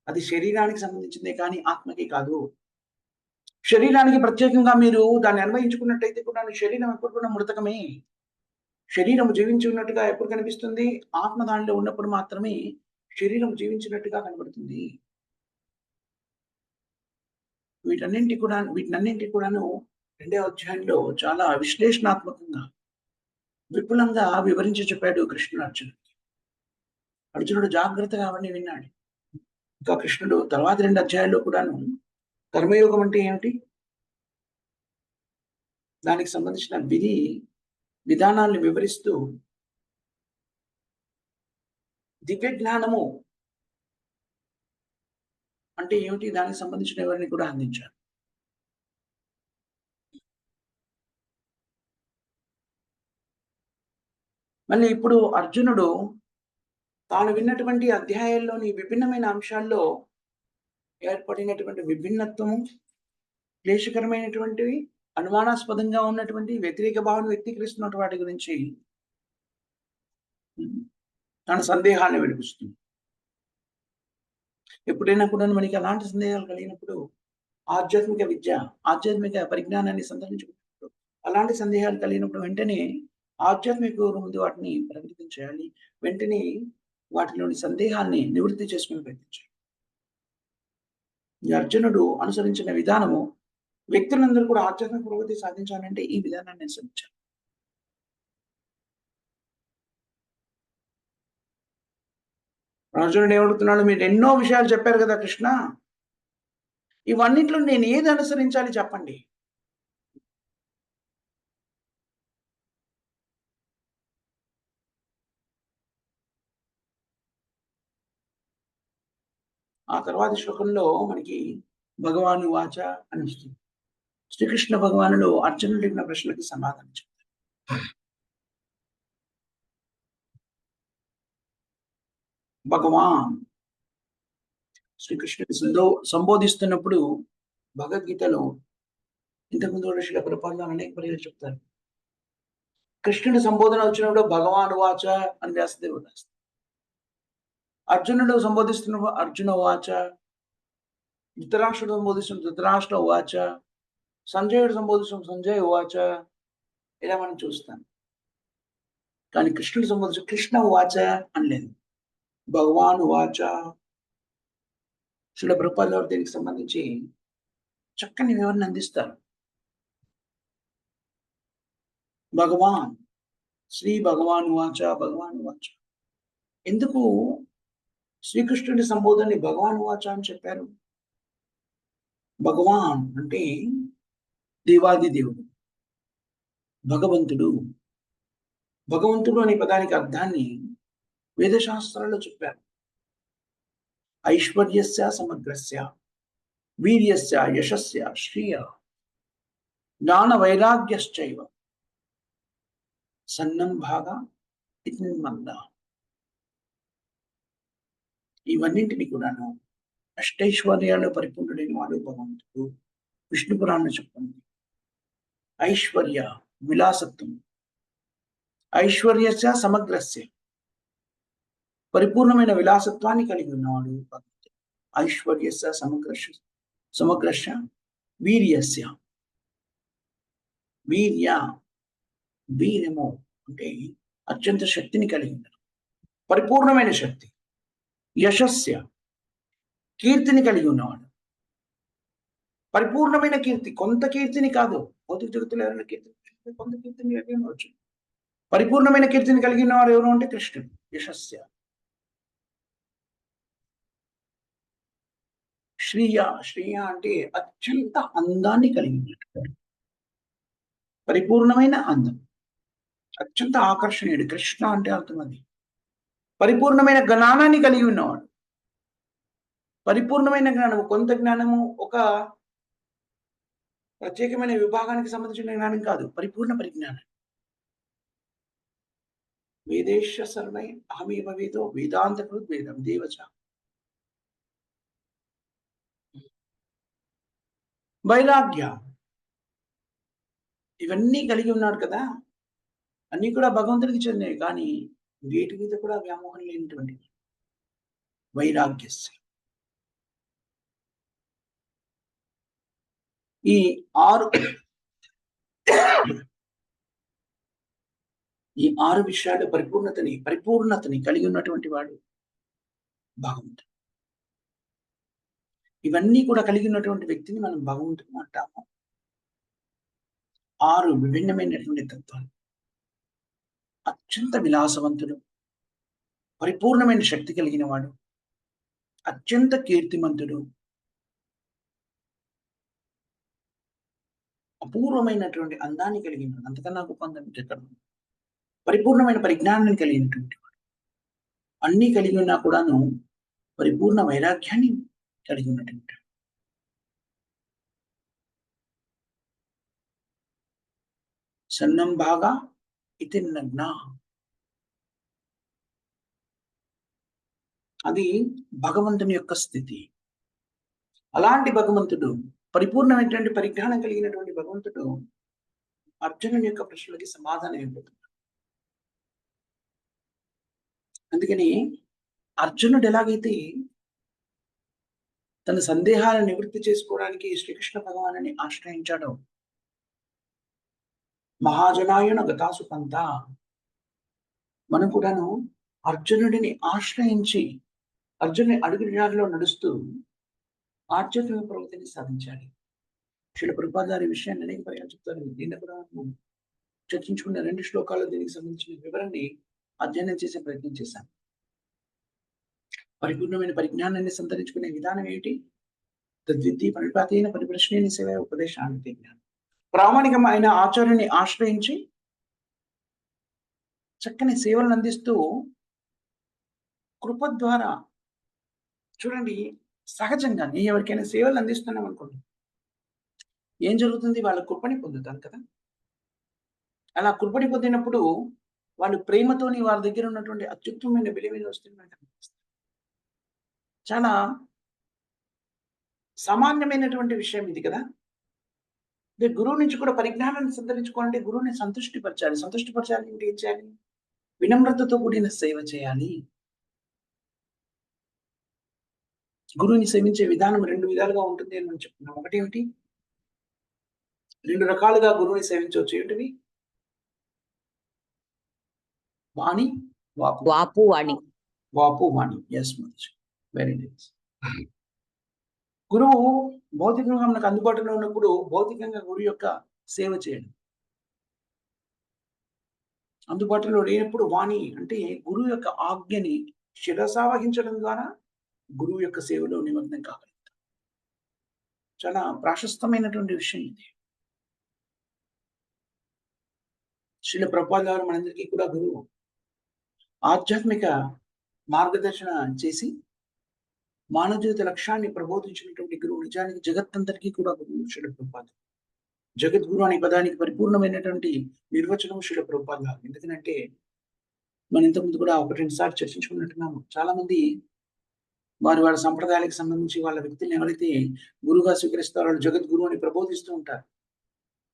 అది శరీరానికి సంబంధించిందే కానీ ఆత్మకి కాదు. శరీరానికి ప్రత్యేకంగా మీరు దాన్ని అన్వయించుకున్నట్టయితే కూడా శరీరం ఎప్పుడు కూడా మృతకమే. శరీరం జీవించి ఉన్నట్టుగా ఎప్పుడు కనిపిస్తుంది? ఆత్మ దానిలో ఉన్నప్పుడు మాత్రమే శరీరం జీవించినట్టుగా కనబడుతుంది. వీటన్నింటి కూడాను రెండో అధ్యాయంలో చాలా విశ్లేషణాత్మకంగా విపులంగా వివరించి చెప్పాడు కృష్ణుడు అర్జునుడికి. అర్జునుడు జాగ్రత్తగా అవన్నీ విన్నాడు. ఇంకా కృష్ణుడు తర్వాత 2 అధ్యాయాల్లో కూడాను కర్మయోగం అంటే ఏమిటి? దానికి సంబంధించిన విధానాల్ని వివరిస్తూ దివ్య జ్ఞానము అంటే ఏమిటి? దానికి సంబంధించిన వివరణ కూడా అందించారు. మళ్ళీ ఇప్పుడు అర్జునుడు తాను విన్నటువంటి అధ్యాయాల్లోని విభిన్నమైన అంశాల్లో ఏర్పడినటువంటి విభిన్నత్వము, క్లేశకరమైనటువంటివి, అనుమానాస్పదంగా ఉన్నటువంటి వ్యతిరేక భావన వ్యక్తీకరిస్తున్న వాటి గురించి తన సందేహాన్ని వినిపిస్తుంది. ఎప్పుడైనా కూడా మనకి అలాంటి సందేహాలు కలిగినప్పుడు ఆధ్యాత్మిక విద్య, ఆధ్యాత్మిక పరిజ్ఞానాన్ని సంతరించుకున్నప్పుడు అలాంటి సందేహాలు కలిగినప్పుడు వెంటనే ఆధ్యాత్మిక గురువు ముందు వాటిని ప్రకటించాలి. వెంటనే వాటిలోని సందేహాన్ని నివృత్తి చేసుకుని ప్రయత్నించాలి. ఈ అర్జునుడు అనుసరించిన విధానము వ్యక్తులందరూ కూడా ఆధ్యాత్మిక పురోగతి సాధించాలంటే ఈ విధానాన్ని అనుసరించాలి. అర్జునుడు ఏమడుగుతున్నాడు? మీరు ఎన్నో విషయాలు చెప్పారు కదా కృష్ణ. ఇవన్నిట్లో నేను ఏది అనుసరించాలి చెప్పండి. ఆ తర్వాతి శ్లోకంలో మనకి భగవాను వాచ అని వస్తుంది. శ్రీకృష్ణ భగవానుడు అర్జునుడు అడిగిన ప్రశ్నలకి సమాధానం చెప్తారు. భగవాన్ శ్రీకృష్ణుడి సంబోధిస్తున్నప్పుడు భగవద్గీతలో ఇంతకుముందు ఋషుల ప్రభుపాదులు అనేక పర్యాలు చెప్తారు. కృష్ణుడి సంబోధన వచ్చినప్పుడు భగవాన్ వాచ అని వ్యాసదేవుడు రాస్తారు. అర్జునుడు సంబోధిస్తున్నప్పుడు అర్జున వాచ, ధృతరాష్ట్రుడు సంబోధిస్తున్న ధృతరాష్ట్ర వాచ, సంజయుడు సంబోధిస్తున్న సంజయ్ వాచ, ఇలా మనం చూస్తాం. కానీ కృష్ణుడు సంబోధించిన కృష్ణ వాచ అనలేదు, భగవాన్ వాచ. శ్రీల ప్రభుపాదులు దీనికి సంబంధించి చక్కని వివరణ అందిస్తారు. భగవాన్ శ్రీ భగవాన్ వాచ, భగవాన్ వాచ. ఎందుకు శ్రీకృష్ణుడి సంబోధనని భగవాన్ వాచ అని చెప్పారు? భగవాన్ అంటే దేవాది దేవుడు, భగవంతుడు. భగవంతుడు అనే పదానికి అర్థాన్ని వేదశాస్త్రాల్లో చెప్పారు. ఐశ్వర్యస్య సమగ్రస్య వీర్యస్య యశస్య శ్రియ జ్ఞాన వైరాగ్యశ్చైవ సన్నం భాగా మంద. ఇవన్నింటినీ కూడాను అష్టైశ్వర్యాలు పరిపూర్ణుడైన వాడు భగవంతుడు. విష్ణు పురాణం చెప్తుంది ఐశ్వర్య విలాసత్వం, ఐశ్వర్యస్య సమగ్రస్య పరిపూర్ణమైన విలాసత్వాన్ని కలిగి ఉన్నవాడు భగవంతుడు. ఐశ్వర్యస్య సమగ్రస్య వీర్యస్య, వీర్య, వీర్యము అంటే అత్యంత శక్తిని కలిగి ఉండడం, పరిపూర్ణమైన శక్తి. యశస్య, కీర్తిని కలిగి ఉన్నవాడు. పరిపూర్ణమైన కీర్తి, కొంత కీర్తిని కాదు. భౌతిక జగత్తులో ఎవరైనా కీర్తి కొంత కీర్తిని కలిగి ఉండవచ్చు. పరిపూర్ణమైన కీర్తిని కలిగిన వాడు ఎవరు అంటే కృష్ణుడు. యశస్య, శ్రీయ, శ్రీయ అంటే అత్యంత అందాన్ని కలిగి ఉన్నటువంటి పరిపూర్ణమైన అందం, అత్యంత ఆకర్షణీయుడు. కృష్ణ అంటే అర్థం అది. పరిపూర్ణమైన జ్ఞానాన్ని కలిగి ఉన్నవాడు. పరిపూర్ణమైన జ్ఞానము, కొంత జ్ఞానము ఒక ప్రత్యేకమైన విభాగానికి సంబంధించిన జ్ఞానం కాదు, పరిపూర్ణ పరిజ్ఞానం. వేదేశ సర్వై అహమేవ వేదో వేదాంత వేదం దేవచ. వైరాగ్య, ఇవన్నీ కలిగి ఉన్నాడు కదా, అన్నీ కూడా భగవంతుడికి చెందినవి, కానీ వేటి మీద కూడా వ్యామోహం లేనటువంటి వైరాగ్యస్య. ఈ ఆరు విషయాలు పరిపూర్ణతని కలిగి ఉన్నటువంటి వాడు భగవంతుడు. ఇవన్నీ కూడా కలిగి ఉన్నటువంటి వ్యక్తిని మనం భగవంతుడు అంటాము. ఆరు విభిన్నమైనటువంటి తత్వాలు. అత్యంత విలాసవంతుడు, పరిపూర్ణమైన శక్తి కలిగిన వాడు, అత్యంత కీర్తిమంతుడు, అపూర్వమైనటువంటి అందాన్ని కలిగిన, అంతకన్నా గొప్ప అందం ఎక్కడ, పరిపూర్ణమైన పరిజ్ఞానాన్ని కలిగినటువంటి వాడు. అన్నీ కలిగి ఉన్నా కూడాను పరిపూర్ణ వైరాగ్యాన్ని కలిగి ఉన్నటువంటి సన్నం బాగా ఇది నగ్న, అది భగవంతుని యొక్క స్థితి. అలాంటి భగవంతుడు, పరిపూర్ణమైనటువంటి పరిజ్ఞానం కలిగినటువంటి భగవంతుడు అర్జునుని యొక్క ప్రశ్నలకి సమాధానం ఇవ్వబోతున్నాడు. అందుకని అర్జునుడు ఎలాగైతే తన సందేహాలను నివృత్తి చేసుకోవడానికి శ్రీకృష్ణ భగవానుని ఆశ్రయించాడో, మహాజనాయున గతాసు పంత, మనం కూడాను అర్జునుడిని ఆశ్రయించి అర్జునుని అడుగుజాడలో నడుస్తూ ఆధ్యాత్మిక ప్రగతిని సాధించాలి. శ్రీల ప్రభుపాద గారి విషయాన్ని అనేక పర్యాలు చెప్తారు. నిన్న కూడా చర్చించుకున్న 2 శ్లోకాల్లో దీనికి సంబంధించిన వివరాన్ని అధ్యయనం చేసే ప్రయత్నం చేశాను. పరిపూర్ణమైన పరిజ్ఞానాన్ని సంతరించుకునే విధానం ఏమిటి? తద్విద్ది పరిపాతైన పరిప్రశ్న సేవ ఉపదేశాన్ని జ్ఞానం. ప్రామాణికమైన ఆచార్యుని ఆశ్రయించి చక్కని సేవలను అందిస్తూ కృప ద్వారా, చూడండి, సహజంగా ఎవరికైనా సేవలు అందిస్తున్నాం అనుకోండి, ఏం జరుగుతుంది? వాళ్ళ కృపని పొందుతాను కదా. అలా కృపని పొందినప్పుడు వాళ్ళు ప్రేమతోని వారి దగ్గర ఉన్నటువంటి అత్యుత్తమైన విలువైన వస్తువులను కనిపిస్తారు. చాలా సామాన్యమైనటువంటి విషయం ఇది కదా. గురువు నుంచి కూడా పరిజ్ఞానాన్ని సంతరించుకోవాలంటే గురువుని సంతృష్టిపరచాలి. సంతృష్టిపరచాలి అంటే ఏం చేయాలి? వినమ్రతతో కూడిన సేవ చేయాలి. గురువుని సేవించే విధానం 2 విధాలుగా ఉంటుంది అని మనం చెప్తున్నాం. ఒకటేమిటి? 2 రకాలుగా గురువుని సేవించవచ్చు. ఏంటివి? వాణి, వాపు. వాపు వాణి. వాపు వాణి. Yes much. Very nice. గురువు భౌతికంగా మనకు అందుబాటులో ఉన్నప్పుడు భౌతికంగా గురువు యొక్క సేవ చేయడం. అందుబాటులో లేనప్పుడు వాణి అంటే గురువు యొక్క ఆజ్ఞని శిరసావహించడం ద్వారా గురువు యొక్క సేవలో నిమగ్నం కాగలుగుతాం. చాలా ప్రాశస్తమైనటువంటి విషయం ఇది. శ్రీల ప్రభుపాద గారు మనందరికీ కూడా గురువు. ఆధ్యాత్మిక మార్గదర్శన చేసి మానవ జీవిత లక్ష్యాన్ని ప్రబోధించినటువంటి గురువు నిజానికి జగత్తంతటికీ కూడా గురువు శ్రీల ప్రభుపాద. జగద్గురు అనే పదానికి పరిపూర్ణమైనటువంటి నిర్వచనం శ్రీల ప్రభుపాద గారు. ఎందుకంటే మనం ఇంతకుముందు కూడా 1-2 సార్లు చర్చించుకున్నట్టున్నాము. చాలా మంది వారి సంప్రదాయాలకు సంబంధించి వాళ్ళ వ్యక్తులను ఎవరైతే గురువుగా స్వీకరిస్తారో వాళ్ళు జగద్గురు అని ప్రబోధిస్తూ ఉంటారు.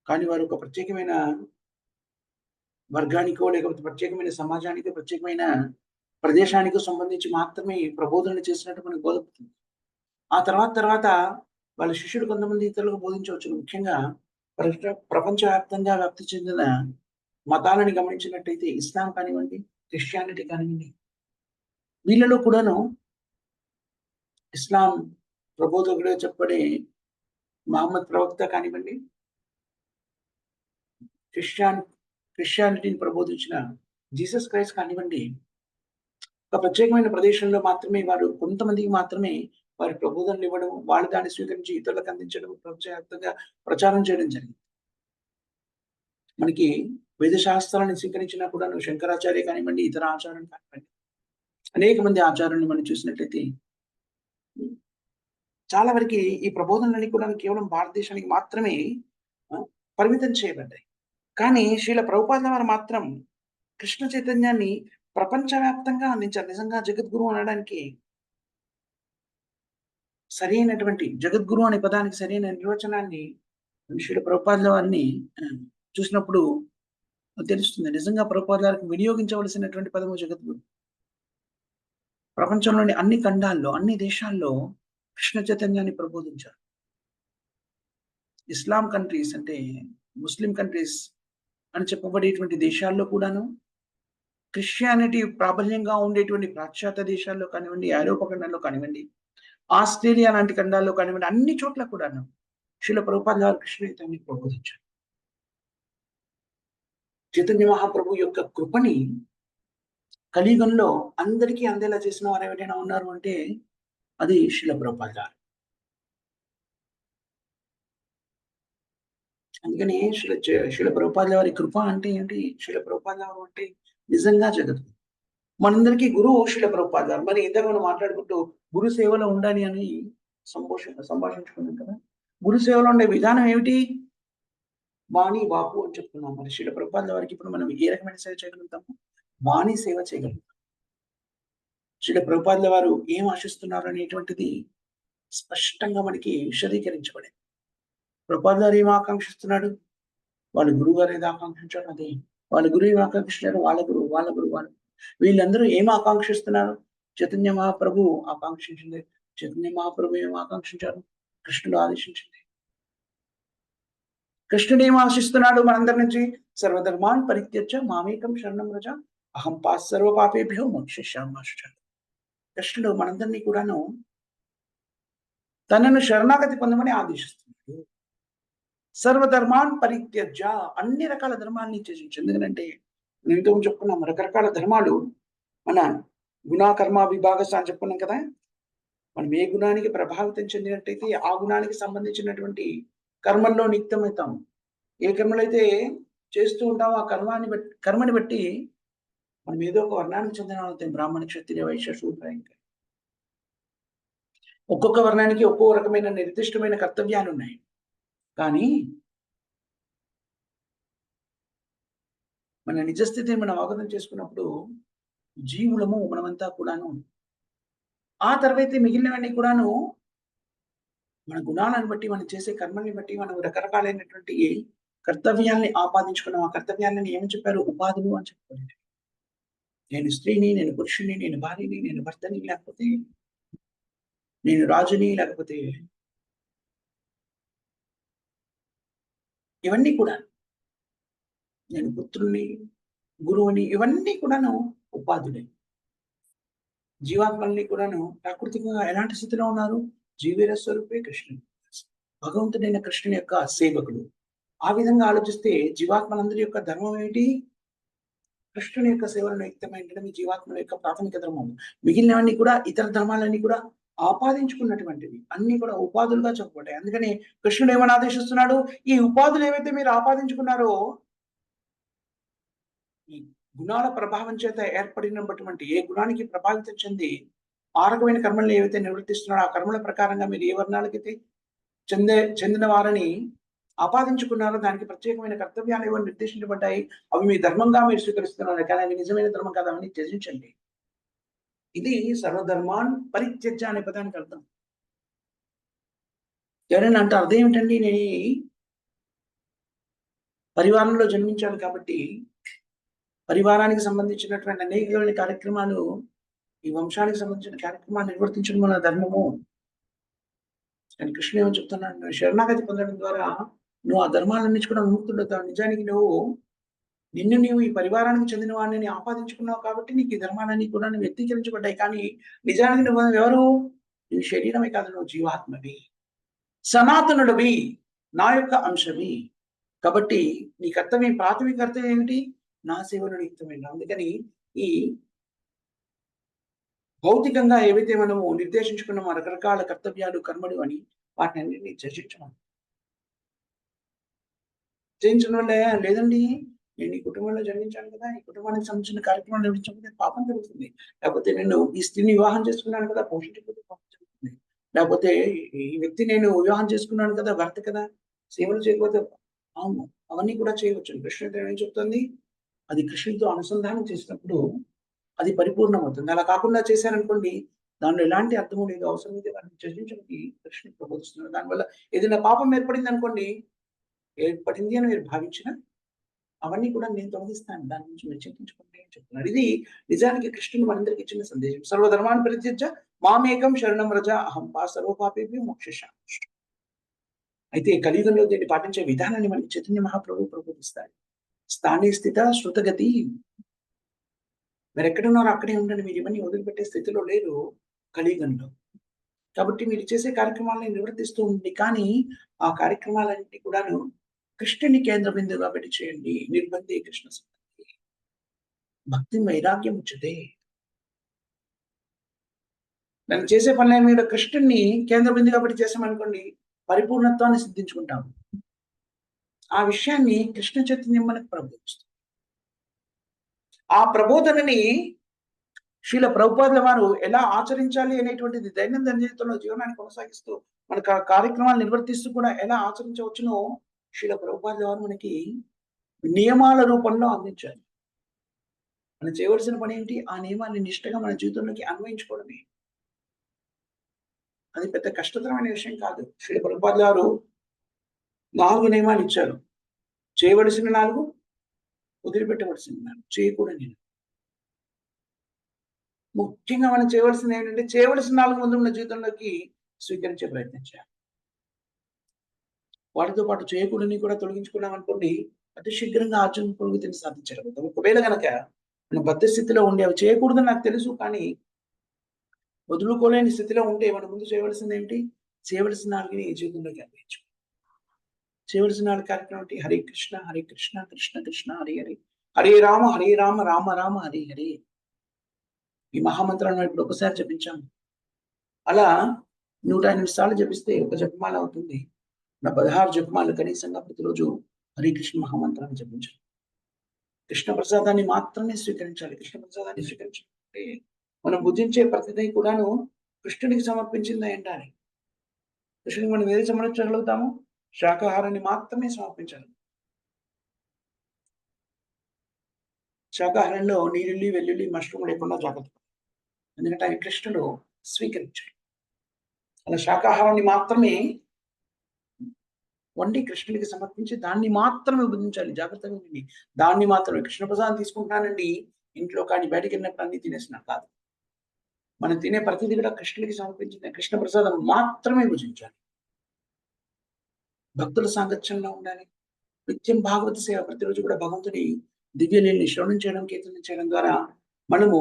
కానీ వారు ఒక ప్రత్యేకమైన వర్గానికో లేకపోతే ప్రత్యేకమైన సమాజానికో ప్రత్యేకమైన ప్రదేశానికో సంబంధించి మాత్రమే ప్రబోధనలు చేసినట్టు మనకు బోధపడుతుంది. ఆ తర్వాత వాళ్ళ శిష్యుడు కొంతమంది ఇతరులకు బోధించవచ్చు. ముఖ్యంగా ప్రపంచవ్యాప్తంగా వ్యాప్తి చెందిన మతాలను గమనించినట్టయితే ఇస్లాం కానివ్వండి, క్రిస్టియానిటీ కానివ్వండి, వీళ్ళలో కూడాను ఇస్లాం ప్రబోధకుడిగా చెప్పబడే మహమ్మద్ ప్రవక్త కానివ్వండి, క్రిస్టియాన్ క్రిస్టియానిటీని ప్రబోధించిన జీసస్ క్రైస్ట్ కానివ్వండి, ఒక ప్రత్యేకమైన ప్రదేశంలో మాత్రమే వారు కొంతమందికి మాత్రమే వారి ప్రబోధనలు ఇవ్వడం, వాళ్ళు దాన్ని స్వీకరించి ఇతరులకు అందించడం, ప్రపంచవ్యాప్తంగా ప్రచారం చేయడం జరిగింది. మనకి వేద శాస్త్రాలను స్వీకరించినా కూడాను శంకరాచార్య కానివ్వండి, ఇతర ఆచారాలు కానివ్వండి, అనేక మంది ఆచారాలను మనం చూసినట్లయితే చాలా వరకి ఈ ప్రబోధనలన్నీ కూడా కేవలం భారతదేశానికి మాత్రమే పరిమితం చేయబడ్డాయి. కానీ శ్రీల ప్రభుపాదుల వారు మాత్రం కృష్ణ చైతన్యాన్ని ప్రపంచవ్యాప్తంగా అందించారు. నిజంగా జగద్గురు అనడానికి సరైనటువంటి జగద్గురు అనే పదానికి సరైన నిర్వచనాన్ని శ్రీల ప్రభుపాదుల వారిని చూసినప్పుడు తెలుస్తుంది. నిజంగా ప్రభుపాదుల వారికి వినియోగించవలసినటువంటి పదము జగద్గురు. ప్రపంచంలోని అన్ని ఖండాల్లో, అన్ని దేశాల్లో కృష్ణ చైతన్యాన్ని ప్రబోధించారు. ఇస్లాం కంట్రీస్ అంటే ముస్లిం కంట్రీస్ అని చెప్పబడేటువంటి దేశాల్లో కూడాను, క్రిస్టియానిటీ ప్రాబల్యంగా ఉండేటువంటి పాశ్చాత్య దేశాల్లో కానివ్వండి, ఐరోపా ఖండంలో కానివ్వండి, ఆస్ట్రేలియా లాంటి ఖండాల్లో కానివ్వండి, అన్ని చోట్ల కూడాను శ్రీల ప్రభుపాదుల వారు కృష్ణ చైతన్యాన్ని ప్రబోధించారు. చైతన్య మహాప్రభు యొక్క కృపని కలియుగంలో అందరికీ అందేలా చేసిన వారు ఎవరైనా ఉన్నారు అంటే అది శ్రీల ప్రభుపాదుల వారు. అందుకని శ్రీల ప్రభుపాదుల వారి కృప అంటే ఏంటి? శ్రీల ప్రభుపాదుల వారు అంటే నిజంగా జగద్గురు. మనందరికీ గురువు శ్రీల ప్రభుపాదుల వారు. మరి ఇందాక మనం మాట్లాడుకుంటూ గురు సేవలో ఉండాలి అని సంభాషించుకున్నాం కదా. గురు సేవలో ఉండే విధానం ఏమిటి? వాణి, వాక్కు అని చెప్తున్నాం. మరి శ్రీల ప్రభుపాదుల వారికి ఇప్పుడు మనం ఏ రకమైన సేవ చేయగలుగుతాము? వాణి సేవ చేయగలుగుతాం. శ్రీల ప్రభుపాదుల వారు ఏం ఆశిస్తున్నారు అనేటువంటిది స్పష్టంగా మనకి విశదీకరించబడింది. ప్రభుపాదుల వారు ఏం ఆకాంక్షిస్తున్నాడు? వాళ్ళ గురువు గారు ఏదో ఆకాంక్షించాడు అదే. వాళ్ళ గురువు ఏం ఆకాంక్షించాడు? వాళ్ళ గురువు. వీళ్ళందరూ ఏం ఆకాంక్షిస్తున్నారు? చైతన్య మహాప్రభు ఆకాంక్షించింది. చైతన్య మహాప్రభు ఏం ఆకాంక్షించారు? కృష్ణుడు ఆదేశించింది. కృష్ణుడు ఏం ఆశిస్తున్నాడు మనందరి నుంచి? సర్వధర్మాన్ పరిత్యజ్య మామేకం శరణం వ్రజ అహం సర్వ పాపేభ్యో మోక్షయిష్యామి. కృష్ణుడు మనందరినీ కూడాను తనను శరణాగతి పొందమని ఆదేశిస్తున్నాడు. సర్వధర్మాన్ పరిత్యజ్య, అన్ని రకాల ధర్మాన్ని త్యజించు. ఎందుకంటే నేను చెప్పుకున్నాం, రకరకాల ధర్మాలు మన గుణకర్మ విభాగస్ అని చెప్పుకున్నాం కదా. మనం ఏ గుణానికి ప్రభావితం చెందినట్టయితే ఆ గుణానికి సంబంధించినటువంటి కర్మల్లో నిత్యమవుతాం. ఏ కర్మలైతే చేస్తూ ఉంటామో ఆ కర్మని బట్టి మనం ఏదో ఒక వర్ణానికి చెందిన అవుతాం. బ్రాహ్మణ, క్షత్రియ, వైశ్య, శూద్ర. ఇంకా ఒక్కొక్క వర్ణానికి ఒక్కో రకమైన నిర్దిష్టమైన కర్తవ్యాలు ఉన్నాయి. కానీ మన నిజస్థితిని మనం అవగతం చేసుకున్నప్పుడు జీవులము మనమంతా కూడాను. ఆ తర్వాత మిగిలినవన్నీ కూడాను మన గుణాలను బట్టి, మనం చేసే కర్మల్ని బట్టి మనం రకరకాలైనటువంటి కర్తవ్యాల్ని ఆపాదించుకున్నాం. ఆ కర్తవ్యాలని ఏమని చెప్పారు? ఉపాధులు అని చెప్పారు. నేను స్త్రీని, నేను పురుషుని, నేను భార్యని, నేను భర్తని, లేకపోతే నేను రాజుని, లేకపోతే ఇవన్నీ కూడా నేను పుత్రుని, గురువుని, ఇవన్నీ కూడాను ఉపాధులే. జీవాత్మల్ని కూడాను ప్రాకృతికంగా ఎలాంటి స్థితిలో ఉన్నారు? జీవేర స్వరూపే కృష్ణుడు, భగవంతుడైన కృష్ణుని యొక్క సేవకుడు. ఆ విధంగా ఆలోచిస్తే జీవాత్మలందరి యొక్క ధర్మం ఏమిటి? కృష్ణుని యొక్క సేవలను యుక్తమైనడం ఈ జీవాత్మల యొక్క ప్రాథమిక ధర్మం. మిగిలినవన్నీ కూడా ఇతర ధర్మాలన్నీ కూడా ఆపాదించుకున్నటువంటివి, అన్ని కూడా ఉపాధులుగా చెప్పబడ్డాయి. అందుకని కృష్ణుడు ఏమని ఆదేశిస్తున్నాడు? ఈ ఉపాధులు ఏవైతే మీరు ఆపాదించుకున్నారో, ఈ గుణాల ప్రభావం చేత ఏర్పడినటువంటి ఏ గుణానికి ప్రభావితం చెంది ఆ రకమైన కర్మల్ని ఏవైతే నిర్వర్తిస్తున్నారో ఆ కర్మల ప్రకారంగా మీరు ఏ వర్ణాలకైతే చెందిన వారిని ఆపాదించుకున్నారో దానికి ప్రత్యేకమైన కర్తవ్యాలు ఏవో నిర్దేశించబడ్డాయి. అవి మీ ధర్మంగా మీరు స్వీకరిస్తున్నారు. కానీ అవి నిజమైన ధర్మం కాదు, అవన్నీ త్యజించండి. ఇది సర్వధర్మాన్ పరిత్యజ్య అనే పదానికి అర్థం. ఎవరైనా అంటారు అదేమిటండి, నేను పరివారంలో జన్మించాను కాబట్టి పరివారానికి సంబంధించినటువంటి అనేకమైన కార్యక్రమాలు, ఈ వంశానికి సంబంధించిన కార్యక్రమాలు నిర్వర్తించడం మన ధర్మము కానీ కృష్ణుడు ఏమని చెప్తున్నాడు, నువ్వు శరణాగతి పొందడం ద్వారా నువ్వు ఆ ధర్మాల నుంచి కూడా విముక్తుడవుతావు. నిజానికి నువ్వు నీవు ఈ పరివారానికి చెందిన వాడిని ఆపాదించుకున్నావు కాబట్టి నీకు ఈ ధర్మాలన్నీ కూడా నువ్వు వ్యక్తీకరించబడ్డాయి. కానీ నిజానికి నువ్వు ఎవరు? నీ శరీరమే కాదు, నువ్వు జీవాత్మవి, సనాతనుడివి, నా యొక్క అంశవి. కాబట్టి నీ కర్తవ్యం, ప్రాథమిక కర్తవ్యం ఏమిటి? నా సేవలో నియుక్తమైన. అందుకని ఈ భౌతికంగా ఏవైతే మనము నిర్దేశించుకున్నామో రకరకాల కర్తవ్యాలు, కర్మలు అని వాటిని అన్నింటినీ చర్చించడం. జయించడం వల్ల లేదండి, నేను ఈ కుటుంబంలో జన్మించాను కదా, ఈ కుటుంబానికి సంబంధించిన కార్యక్రమాలు నిర్వహించకపోతే పాపం జరుగుతుంది. లేకపోతే నేను ఈ స్త్రీని వివాహం చేసుకున్నాను కదా, పోషించకపోతే పాపం జరుగుతుంది. లేకపోతే ఈ వ్యక్తి నేను వివాహం చేసుకున్నాను కదా, భర్త కదా, సేవలు చేయకపోతే. అవును, అవన్నీ కూడా చేయవచ్చు. కృష్ణుడు ఏం చెప్తుంది? అది కృష్ణుడితో అనుసంధానం చేసినప్పుడు అది పరిపూర్ణమవుతుంది. అలా కాకుండా చేశారనుకోండి, దానిలో ఎలాంటి అర్థము లేదు. అవసరమైతే వాటిని చర్చించడానికి కృష్ణుడు ప్రబోధిస్తున్నాడు. దానివల్ల ఏదైనా పాపం ఏర్పడింది అనుకోండి, ఏర్పడింది అని మీరు భావించిన అవన్నీ కూడా నేను తొలగిస్తాను. దాని నుంచి మీరు చింతించుకోండి అని చెప్తున్నాడు. ఇది నిజానికి కృష్ణుడు మనందరికి ఇచ్చిన సందేశం. సర్వధర్మాన్ని పరిత్యజ్య మామేకం శరణం రజ అహం సర్వపాపేభ్యో మోక్షయిష్యామి. అయితే కలియుగంలో దీన్ని పాటించే విధానాన్ని మనకి చైతన్య మహాప్రభువు ప్రబోధిస్తాడు. స్థానే స్థిత శృతగతి. మీరు ఎక్కడున్నారో అక్కడే ఉండండి. మీరు ఇవన్నీ వదిలిపెట్టే స్థితిలో లేరు కలియుగంలో. కాబట్టి మీరు చేసే కార్యక్రమాలను నిర్వర్తిస్తూ ఉంది. కానీ ఆ కార్యక్రమాలన్నింటినీ కూడాను కృష్ణుని కేంద్ర బిందువుగా పెట్టి చేయండి. నిర్బంధే కృష్ణ సంబంధి భక్తి వైరాగ్యం ఉచ్యతే. మనం చేసే పనుల మీద కృష్ణుని కేంద్ర బిందువుగా పెట్టి చేసామనుకోండి, పరిపూర్ణత్వాన్ని సిద్ధించుకుంటాము. ఆ విషయాన్ని కృష్ణ చైతన్యం మనకు ప్రబోధిస్తుంది. ఆ ప్రబోధనని శ్రీల ప్రభుపాదుల వారు ఎలా ఆచరించాలి అనేటువంటిది దైనందిన జీవితంలో జీవనాన్ని కొనసాగిస్తూ మన కార్యక్రమాలు నిర్వర్తిస్తూ కూడా ఎలా ఆచరించవచ్చునో శ్రీల ప్రభుపాదుల వారు మనకి నియమాల రూపంలో అందించారు. మనం చేయవలసిన పని ఏంటి? ఆ నియమాన్ని నిష్ఠగా మన జీవితంలోకి అన్వయించుకోవడమే. అది పెద్ద కష్టతరమైన విషయం కాదు. శ్రీల ప్రభుపాదుల వారు 4 నియమాలు ఇచ్చారు. చేయవలసిన 4, వదిలిపెట్టవలసిన 4, చేయకూడని. ముఖ్యంగా మనం చేయవలసింది ఏంటంటే, చేయవలసిన 4 ముందు ఉన్న జీవితంలోకి స్వీకరించే ప్రయత్నం చేయాలి. వాటితో పాటు చేయకూడని కూడా తొలగించుకున్నాం అనుకోండి, అతి శీఘ్రంగా ఆచరణ పురోగతిని సాధించగలుగుతాం. ఒకవేళ గనక మనం బద్ధ స్థితిలో ఉండి అవి చేయకూడదని నాకు తెలుసు, కానీ వదులుకోలేని స్థితిలో ఉంటే మనం ముందు చేయవలసింది ఏమిటి? చేయవలసిన 4ని జీవితంలోకి అన్వయించు. చేయవలసిన 4 కార్యక్రమం ఏంటి? హరే కృష్ణ హరే కృష్ణ కృష్ణ కృష్ణ హరే హరే, హరే రామ రామ రామ హరే హరే. ఈ మహామంత్రాన్ని ఇప్పుడు ఒకసారి జపించాము. అలా 108 సార్లు జపిస్తే ఒక జపమాల అవుతుంది. నా 16 జపమాలు కనీసంగా ప్రతిరోజు హరే కృష్ణ మహామంత్రాన్ని జపించాలి. కృష్ణ ప్రసాదాన్ని మాత్రమే స్వీకరించాలి. కృష్ణ ప్రసాదాన్ని స్వీకరించాలంటే మనం భుజించే ప్రతిదీ కూడాను కృష్ణుడికి సమర్పించిందే ఉండాలి. కృష్ణుడికి మనం ఏది సమర్పించగలుగుతాము? శాకాహారాన్ని మాత్రమే సమర్పించాలి. శాకాహారంలో నీరుల్లి, వెల్లుల్లి, మష్రూమ్ లేకుండా జాగ్రత్త. ఎందుకంటే ఆయన కృష్ణుడు స్వీకరించాడు. అలా శాకాహారాన్ని మాత్రమే వండి కృష్ణుడికి సమర్పించి దాన్ని మాత్రమే భుజించాలి. జాగ్రత్తగా ఉండండి. దాన్ని మాత్రమే. కృష్ణ ప్రసాదం తీసుకుంటున్నానండి ఇంట్లో, కానీ బయటికి వెళ్ళినప్పుడు అన్ని తినేసినా కాదు. మనం తినే ప్రతిదీ కూడా కృష్ణుడికి సమర్పించిన కృష్ణ ప్రసాదం మాత్రమే భుజించాలి. భక్తుల సాంగత్యంలో ఉండాలి. నిత్యం భాగవత సేవ, ప్రతిరోజు కూడా భగవంతుడి దివ్యలీలని శ్రవణం చేయడం, కీర్తన చేయడం ద్వారా మనము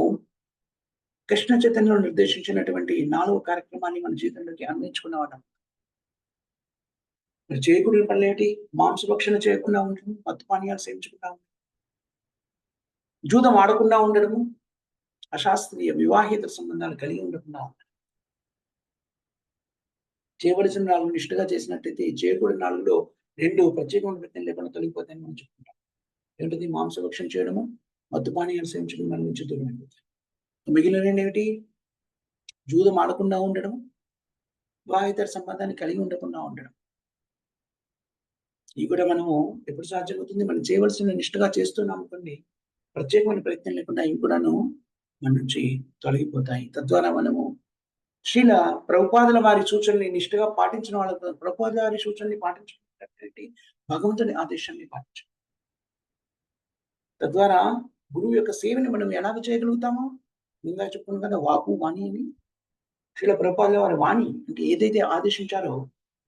కృష్ణ చైతన్యంలో నిర్దేశించినటువంటి 4 కార్యక్రమాన్ని మన జీవితంలోకి అన్వయించుకున్న వాళ్ళం. మరి చేయకూడని పనులేంటి? మాంసభక్షణ చేయకుండా ఉండడం, మత్తు పానీయాలు సేవించకుండా ఉండడం, జూదం ఆడకుండా ఉండడము, అశాస్త్రీయ వివాహేతర సంబంధాలు కలిగి ఉండకుండా ఉండడం. చేయవలసిన 4 నిష్ఠగా చేసినట్టయితే చేయకూడని 4లో 2 ప్రత్యేకమైన ప్రయత్నం లేకుండా తొలగిపోతాయని మనం చెప్పుకుంటాం. ఏంటిది? మాంసభక్షణ చేయడము, మత్తు పానీయాలు సేవించడం మన నుంచి దూరమైపోతాయి. మిగిలిన ఏమిటి? జూదం ఆడకుండా ఉండడం, వివాహేతర సంబంధాన్ని కలిగి ఉండకుండా ఉండడం. ఇవి కూడా మనము ఎప్పుడు సాధ్యమవుతుంది? మనం చేయవలసిన నిష్ఠగా చేస్తున్నాం అనుకోండి, ప్రత్యేకమైన ప్రయత్నం లేకుండా ఇవి కూడాను మన నుంచి తొలగిపోతాయి. తద్వారా మనము శ్రీల ప్రభుపాదుల వారి సూచనని నిష్ఠగా పాటించిన వాళ్ళకు, ప్రభుపాదుల వారి సూచనని పాటించినటువంటి భగవంతుని ఆదేశాన్ని పాటించాలి. తద్వారా గురువు యొక్క సేవని మనం ఎలాగ చేయగలుగుతామో ఇందాక చెప్పుకున్నాం కదా, వాకు వాణి అని. శ్రీల ప్రభుపాదుల వారి వాణి అంటే ఏదైతే ఆదేశించారో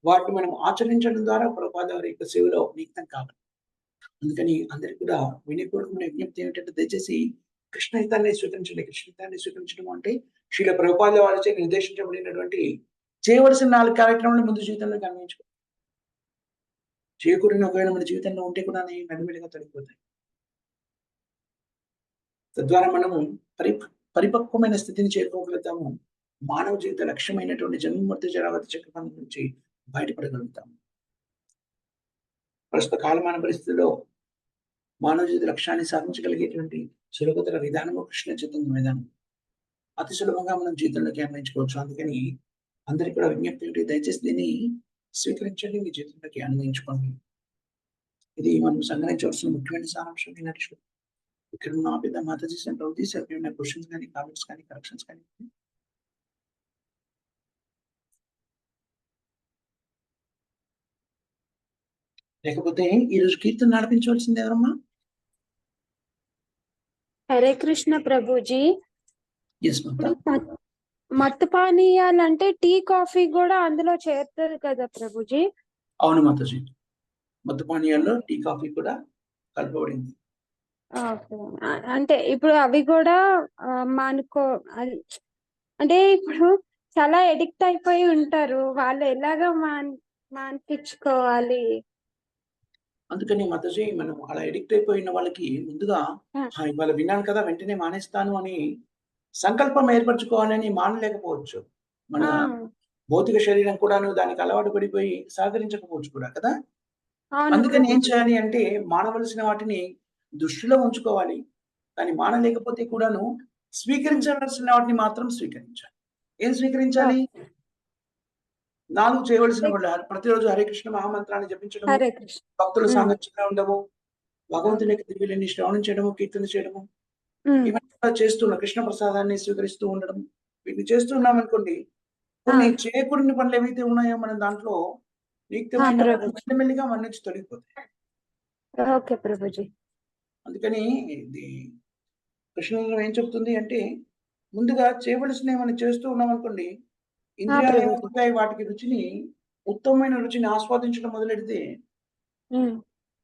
వాటిని మనం ఆచరించడం ద్వారా ప్రభుపాదుల వారి యొక్క సేవలో నియుక్తం కావాలి. అందుకని అందరికి కూడా వినయపూర్వకమైన విజ్ఞప్తి ఏమిటంటే దయచేసి కృష్ణ హితాన్ని స్వీకరించండి. కృష్ణ హితాన్ని స్వీకరించడం అంటే శ్రీల ప్రభుపాదుల వారిచే నిర్దేశించబడినటువంటి చేయవలసిన 4 కార్యక్రమాలను ముందు జీవితంలో గమనించుకో. చేయకూడని ఒకవేళ మన జీవితంలో ఉంటే కూడా మెల్లమెల్లగా తొలగిపోతాయి. తద్వారా మనము పరిపక్వమైన స్థితిని చేరుకోగలుగుతాము. మానవ జీవిత లక్ష్యమైనటువంటి జన్మ మృత్యు జరావతి చక్రబంధం నుంచి బయటపడగలుగుతాము. ప్రస్తుత కాలమాన పరిస్థితుల్లో మానవ జీవిత లక్ష్యాన్ని సాధించగలిగేటువంటి సులభతర విధానము కృష్ణ చైతన్య విధానం. అతి సులభంగా మనం జీవితంలోకి అన్వయించుకోవచ్చు. అందుకని అందరికి కూడా విజ్ఞప్తి ఏంటి, దయచేసి దీన్ని స్వీకరించండి, మీ జీవితంలోకి అన్వయించుకోండి. ఇది మనం సంగ్రహించవలసిన ముఖ్యమైన సారాంశం. ఇక్కడ ఉన్న ఆపిద్దాం. మాతాజీ సెంటర్ సభ్యున్న క్వశ్చన్స్ కానీ, కామెంట్స్ కానీ, కరెక్షన్స్ కానీ. లేకపోతే ఈరోజు కీర్తన నడిపించవలసింది ఎవరమ్మా? హరే కృష్ణ ప్రభుజీ. ఇప్పుడు మత్తు పానీయాలంటే టీ కాఫీ కూడా అందులో చేరుతుంది కదా ప్రభుజీ? అవును మాతాజీ, మత్తు పానీయాల్లో టీ కాఫీ కూడా కలపబడింది. అంటే ఇప్పుడు అవి కూడా మానుకో, అంటే ఇప్పుడు చాలా ఎడిక్ట్ అయిపోయి ఉంటారు, వాళ్ళు ఎలాగ మాన్పించుకోవాలి? అందుకని మాతాజీ మనం అలా ఎడిక్ట్ అయిపోయిన వాళ్ళకి ముందుగా ఇవాళ విన్నాను కదా వెంటనే మానేస్తాను అని సంకల్పం ఏర్పరచుకోవాలని మానలేకపోవచ్చు. మన భౌతిక శరీరం కూడాను దానికి అలవాటు పడిపోయి సహకరించకపోవచ్చు కూడా కదా. అందుకని ఏం చేయాలి అంటే మానవలసిన వాటిని దృష్టిలో ఉంచుకోవాలి. కానీ మానలేకపోతే కూడాను స్వీకరించవలసిన వాటిని మాత్రం స్వీకరించాలి. ఏం స్వీకరించాలి? 4 చేయవలసిన వాళ్ళు ప్రతిరోజు హరే కృష్ణ మహామంత్రాన్ని జపించడము, భక్తుల సాంగత్యంగా ఉండము, భగవంతుని యొక్క దివ్యులని శ్రవణం చేయడము, కీర్తన చేయడము, ఇవన్నీ చేస్తున్న కృష్ణ ప్రసాదాన్ని స్వీకరిస్తూ ఉండడం. వీటిని చేస్తున్నాం అనుకోండి, కొన్ని చేయకూడని పనులు ఏవైతే ఉన్నాయో మనం దాంట్లో నిత్యమైన మెల్లిమెల్లిగా మన నుంచి తొలగిపోతాయి. అందుకని ఇది కృష్ణ ఏం చెప్తుంది అంటే ముందుగా చేయవలసినవి మనం చేస్తూ ఉన్నాం అనుకోండి, ఇంద్రియాలు ఏమవుతాయి, వాటికి రుచిని ఉత్తమమైన రుచిని ఆస్వాదించడం మొదలెడితే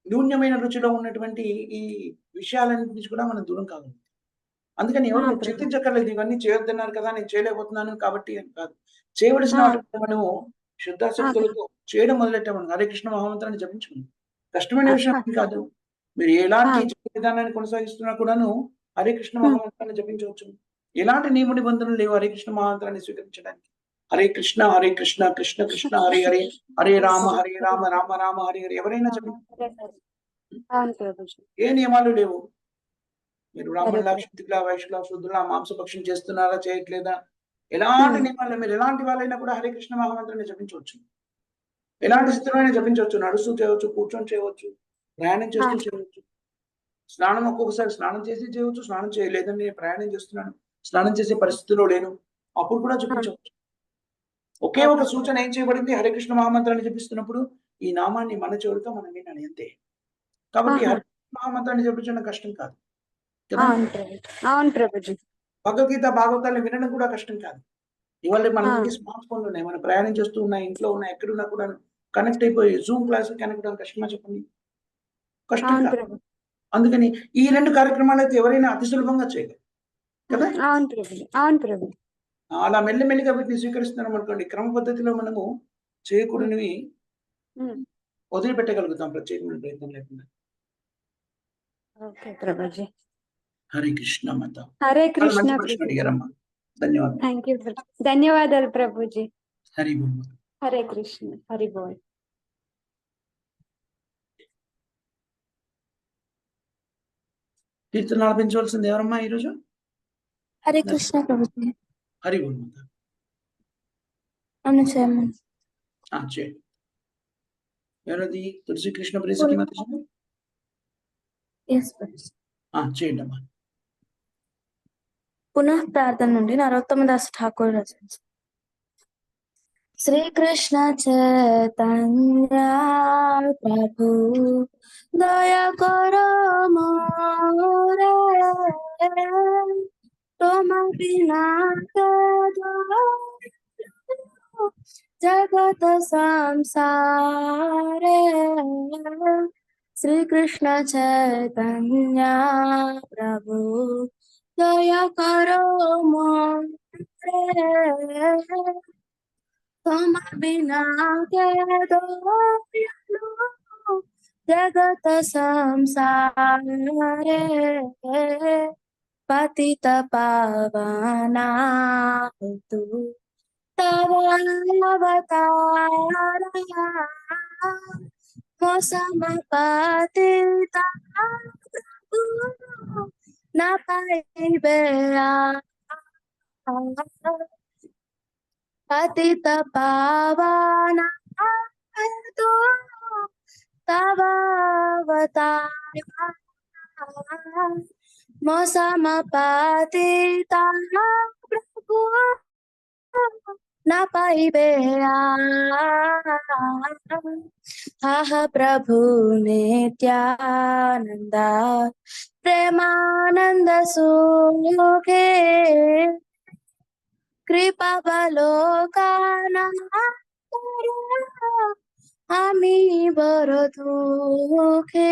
న్యూన్యమైన రుచిలో ఉన్నటువంటి ఈ విషయాలన్నింటి నుంచి కూడా మనం దూరం కాగలుగుతాం. అందుకని ఎవరు చింతించక్కర్లేదు, ఇవన్నీ చేయొద్దన్నారు కదా నేను చేయలేకపోతున్నాను కాబట్టి అని కాదు. చేయవలసిన వాటిని మనము శుద్ధాశక్తులతో చేయడం మొదలెట్టామని హరే కృష్ణ మహామంత్రాన్ని జపించండి. కష్టమైన విషయం కాదు. మీరు ఎలాంటి విధానాన్ని కొనసాగిస్తున్నా కూడాను హరే కృష్ణ మహామంత్రాన్ని జపించవచ్చు. ఎలాంటి నియమ నిబంధనలు లేవు హరే కృష్ణ మహామంత్రాన్ని స్వీకరించడానికి. హరే కృష్ణ కృష్ణ కృష్ణ హరే హరే, హరే రామ రామ రామ హరే హరే. ఎవరైనా చెప్పండి, ఏ నియమాలు లేవు. మీరు బ్రాహ్మణుల, క్షత్రియుల, వైశ్యుల, శూద్రుల, మాంసభక్షం చేస్తున్నారా చేయట్లేదా, ఎలాంటి నియమాలు, మీరు ఎలాంటి వాళ్ళైనా కూడా హరే కృష్ణ మహామంత్రాన్ని జపించవచ్చు. ఎలాంటి స్థితిలో జపించవచ్చు. నడుస్తూ చేయవచ్చు, కూర్చొని చేయవచ్చు, ప్రయాణం చేస్తూ చేయవచ్చు. స్నానం ఒక్కొక్కసారి స్నానం చేసి చేయవచ్చు, స్నానం చేయలేదని ప్రయాణం చేస్తున్నాను, స్నానం చేసే పరిస్థితిలో లేను, అప్పుడు కూడా జపించవచ్చు. ఒకే ఒక సూచన ఏం చేయబడింది, హరే కృష్ణ మహామంత్రాన్ని జపిస్తున్నప్పుడు ఈ నామాన్ని మన చెవులతో మనం వినాలి అంతే. కాబట్టి హరే కృష్ణ మహామంత్రాన్ని జపించడం కష్టం కాదు. భగవద్గీత భాగవతాన్ని వినడం కూడా కష్టం కాదు. ఇవాళ మనకి స్మార్ట్ ఫోన్లు ఉన్నాయి, మనం ప్రయాణం చేస్తూ ఉన్నా, ఇంట్లో ఉన్నా, ఎక్కడున్నా కూడా కనెక్ట్ అయిపోయి జూమ్ క్లాస్ కనెక్ట్ అవ్వడం కష్టమా చెప్పండి? కష్టం కాదు. అందుకని ఈ 2 కార్యక్రమాలు అయితే ఎవరైనా అతి సులభంగా చేయగలరు కదా. అలా మెల్లిమెల్లిగా వీటిని స్వీకరిస్తున్నాం అనుకోండి, క్రమ పద్ధతిలో మనము చేయకూడనివి వదిలిపెట్టగలుగుతాం ప్రత్యేకమైన ప్రయత్నం లేకుండా. హరే కృష్ణ మాత. హరే కృష్ణ. అడిగారమ్మా, ధన్యవాదాలు. ధన్యవాదాలు ప్రభుజీ. హరి బోల్. హరే కృష్ణ. హరి బోల్. కీర్తన ఆలపించవలసింది ఎవరమ్మా ఈరోజు? హరే కృష్ణ ప్రభుజీ. హరి బోల్ మాత. అవును సార్. చేయండి. ఎవరది? తులసి కృష్ణ ప్రియసఖి మాత చేయండి అమ్మా. పునః ప్రార్థన నుండి నరోత్తమ దాస్ ఠాకూర్ రచన. శ్రీకృష్ణ చైతన్య ప్రభు దయా కరో మోరే, तुम बिना जगत संसारे श्री कृष्ण चैतन्य प्रभु दया करो मोरे तुम बिना के दयालु जगत संसारे पतित पावना तू तव अवतार मौसम पतिता न पाइबे पतित पावना तू तव अवतार मौसम पतिता प्रभु न पाइबे आह प्रभु नित्यानंद प्रेमानंद सुखे कृपा बलोकाना आमी बरो दुखे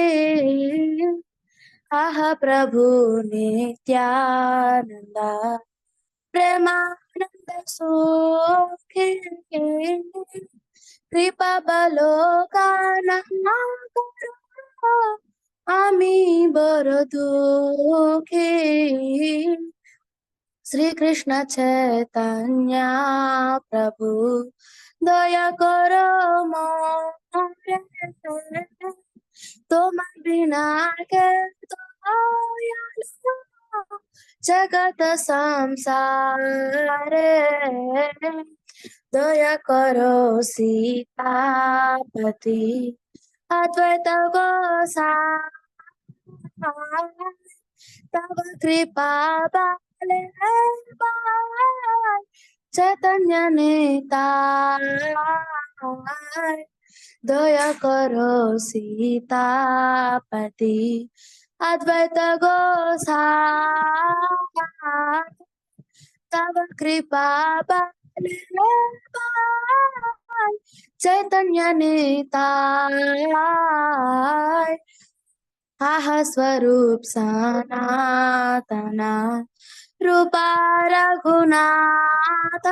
आह प्रभु नित्यानंद प्रेमानंद सुखे कृपा बलोकाना आमी बरो दुखे श्री कृष्ण चैतन्य प्रभु दया करो मोरे तुम बिना के दयालु जगत संसारे दया करो सीतापति अद्वैत गोसाई तब कृपा बाले चैतन्य निताय दया करो सीतापति अद्वैत गोसाई तब कृपा बाले चैतन्य निताय आह स्वरूप सनातना रूपा रघुनाथ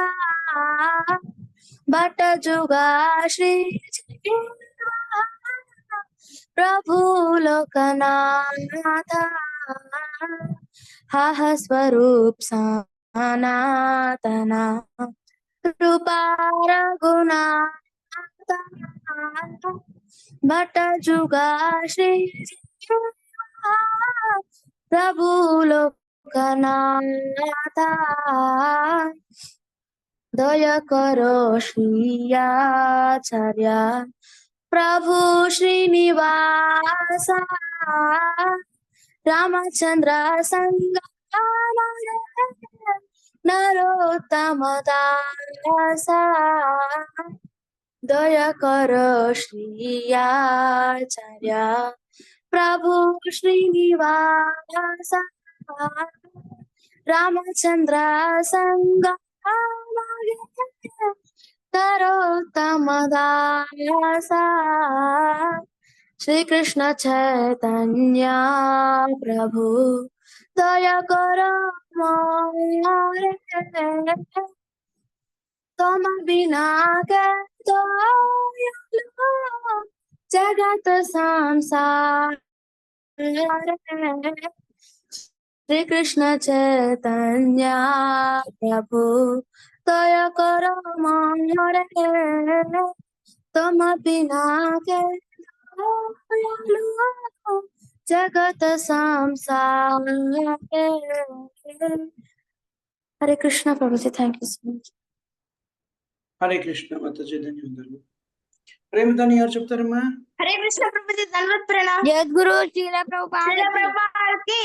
भट्ट जुगा श्री प्रभु लोकनाथ आह स्वरूप सनातना रूपा रघुनाथ भट्ट जुगा श्री प्रभु लोकनाथ दया करो श्रीयाचार्य प्रभु श्रीनिवास रामचंद्र संग नरोत्तम दास दया करो श्रीयाचार्य प्रभु श्रीनिवास रामचंद्र संग नरोत्तम दास श्री कृष्ण चैतन्य प्रभु दया करो मोरे तुम बिना के दयालु जगत संसार श्री कृष्ण चैतन्य प्रभु दया करो मोरे तुम बिना के दयालु जगत संसार Hare Krishna Prabhu ji thank you so much Hare Krishna Mataji ధన్యవాదాలు. ప్రేమదాని ఎవరు చెప్తారమ్మా? हरे कृष्ण प्रभु जी धन्यवाद प्रणाम जगद्गुरु श्रील प्रभुपाद श्रील प्रभुपाद की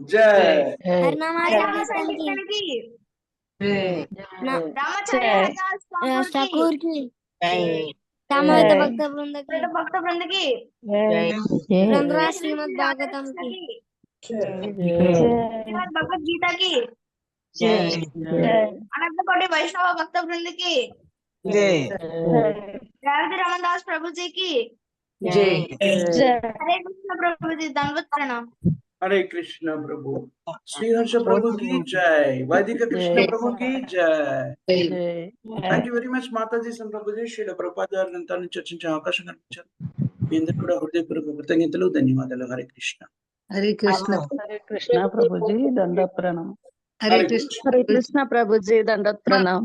జై हर मामा हरे संकीर्तन की रामाचार्य दास ठाकुर की की सामवेद भक्त वृंद की भक्त वृंद की रंध्रा श्रीमद् भागवतम की श्रीमद् भगवद गीता की अनंत कोटि वैष्णव भक्त वृंद की जय रेवती रमन दास प्रभु जी की जय हरे कृष्ण प्रभु जी दंडवत प्रणाम। हरे कृष्ण प्रभु। श्रीहर्ष प्रभु की जय। वैदिक कृष्ण प्रभु की जय। Thank you very much Mataji సంప్రభుజీ శ్రీల ప్రభుపాద గారి గ్రంథాన్ని చర్చించే అవకాశం కల్పించారు. మీ అందరూ కూడా హృదయపూర్వక కృతజ్ఞతలు, ధన్యవాదాలు. హరే కృష్ణ. हरे कृष्ण प्रभु जी दंडवत प्रणाम। हरे हरे कृष्ण प्रभु जी दंडवत प्रणाम।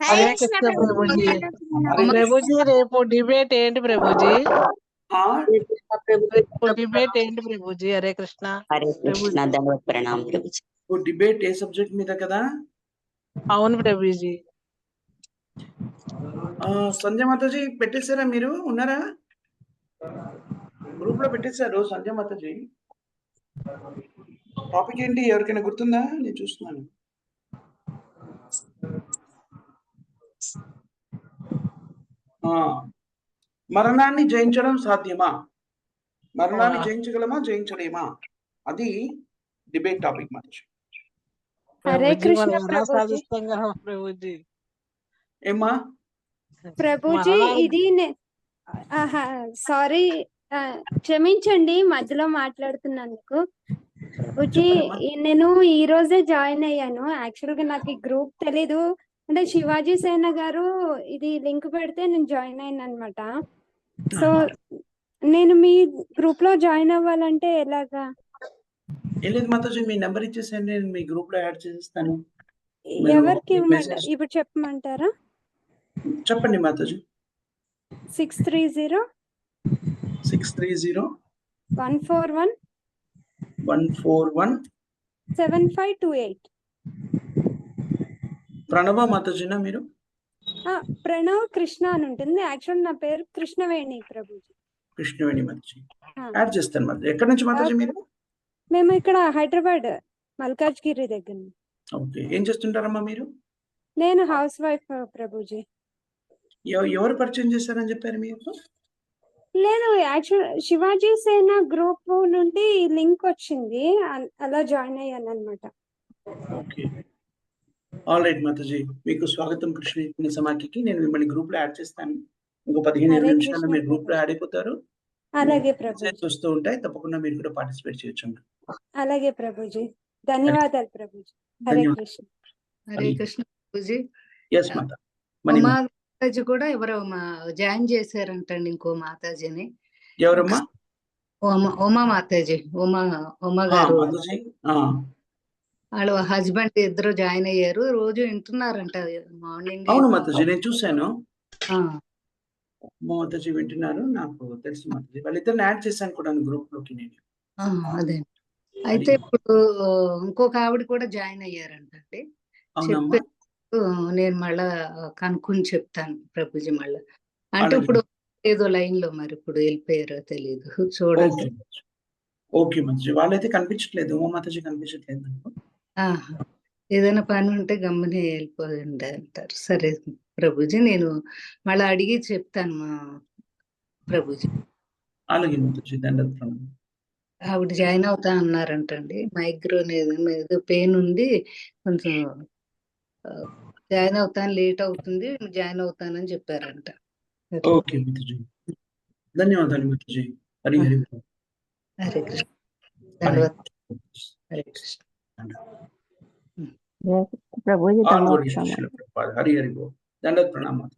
हरे हरे कृष्ण कृष्ण प्रभु प्रभु जी जी ప్రభుజీ రేపు డిబేట్ ఏంటి ప్రభుజీ? రేపు డిబేట్ ఏంటి ప్రభుజీ? హరే కృష్ణ. హరే కృష్ణ దండవత్ ప్రణాం ప్రభుజీ. డిబేట్ ఏ సబ్జెక్ట్ మీద కదా? అవును ప్రభుజీ. సంధ్య మాతాజీ పెట్టేశారా? మీరు ఉన్నారా? గ్రూప్ లో పెట్టేశారు సంధ్య మాతాజీ. టాపిక్ ఏంటి ఎవరికైనా గుర్తుందా? నేను చూస్తున్నాను. మరణాన్ని జయించడం సాధ్యమా? మరణాన్ని జయించగలమా, జయించలేమా? అది డిబేట్ టాపిక్ మాతాజీ. హరే ప్రభుజీ కృష్ణ మనం ఎలా ప్రభుజీ. సాధిస్తాం కదా ప్రభుజీ? ఏమ్మా? ప్రభుజీ ఇది సారీ, క్షమించండి మధ్యలో మాట్లాడుతున్నందుకు. ప్రభుజీ నేను ఈ రోజే జాయిన్ అయ్యాను. యాక్చువల్ గా నాకు ఈ గ్రూప్ తెలీదు. అంటే శివాజీ సేన గారు ఇది లింక్ పెడితే నేను జాయిన్ అయ్యాను అనమాట. సో నేను మీ గ్రూప్ లో జాయిన్ అవ్వాలంటే ఎలాగా? ఏం లేదు మాతాజీ, మీ నెంబర్ ఇచ్చేసేయండి, నేను మీ గ్రూప్ లో యాడ్ చేసేస్తాను. ఎవరికి మీరు ఇవ్వమంటారు? message- ఇప్పుడు చెప్పమంటారా? చెప్పండి మాతాజీ. 630 630 141 141 7528. ప్రణవ మాతాజీనా మీరు? ప్రణవ్ కృష్ణ అని ఉంటుంది. యాక్చువల్ నా పేరు కృష్ణవేణి ప్రభుజీ. కృష్ణవేణి మాతాజీ యాడ్ చేస్తాను మాతాజీ. ఎక్కడి నుంచి మాతాజీ మీరు? మేము ఇక్కడ హైదరాబాద్ మల్కాజ్గిరి దగ్గర. ఓకే. ఏం చేస్తుంటారమ్మా మీరు? నేను హౌస్ వైఫ్ ప్రభుజీ. ఎవరు పరిచయం చేశారని చెప్పారు మీకు? నేను యాక్చువల్ శివాజీ సేన గ్రూప్ నుండి లింక్ వచ్చింది, అలా జాయిన్ అయ్యాను అనమాట. ఓకే, ఆల్ రైట్ మాతాజీ, మీకు స్వాగతం కృష్ణ సమాఖ్యకి. నేను మిమ్మల్ని గ్రూప్ లో యాడ్ చేస్తాను. ఇంకో 15-20 నిమిషాల్లో మీరు గ్రూప్ లో యాడ్ అయిపోతారు. అలాగే ప్రభుజీ. వస్తూ ఉంటాయి, తప్పకుండా మీరు కూడా పార్టిసిపేట్ చేయొచ్చు. అలాగే ప్రభుజీ, ధన్యవాదాలు ప్రభుజీ. హరే కృష్ణ. హరే కృష్ణ ప్రభుజీ. ఎస్ మాత. ఉమా మాతాజీ కూడా ఎవరో జాయిన్ చేశారంటండి, ఇంకో మాతాజీని. ఎవరమ్మా? ఉమా మాతాజీ, ఉమా గారు. మాతాజీ వాళ్ళ హస్బెండ్ ఇద్దరు జాయిన్ అయ్యారు, రోజు వింటున్నారంట మార్నింగ్. అవును మాతాజీ, నేను చూశాను. మాతాజీ వింటున్నారు, నాకు తెలుసు మాతాజీ. వాళ్ళిద్దరిని యాడ్ చేశాను కూడా గ్రూప్ లోకి నేను. అదే, అయితే ఇప్పుడు ఇంకొక ఆవిడ కూడా జాయిన్ అయ్యారంటండి. అవునమ్మా. నేను మళ్ళా కనుక్కొని చెప్తాను ప్రభుజీ మళ్ళా. అంటే ఇప్పుడు ఏదో లైన్ లో మరి ఇప్పుడు వెళ్ళిపోయారో తెలియదు, చూడండి. ఓకే మాతాజీ, వాళ్ళైతే కనిపించట్లేదు, ఉమా మాతాజీ కనిపించట్లేదు నాకు. ఏదైనా పని ఉంటే గమ్మునే వెళ్ళిపోయింది అంటారు. సరే ప్రభుజీ, నేను మళ్ళీ అడిగి చెప్తాను మా ప్రభుజీ. అలాగే మాతాజీ, దండవత్. ఆవిడ జాయిన్ అవుతా అన్నారంటండి. మైగ్రేన్ ఏదో పెయిన్ ఉంది, కొంచెం జాయిన్ అవుతాను, లేట్ అవుతుంది, జాయిన్ అవుతానని చెప్పారంట. ఓకే మాతాజీ, ధన్యవాదాలు మాతాజీ. హరి హరి. హరే కృష్ణ. ధన్యవాదాలు. హరే కృష్ణ ప్రభుజీ. హరి హరి. దండవత్ ప్రణామాలు.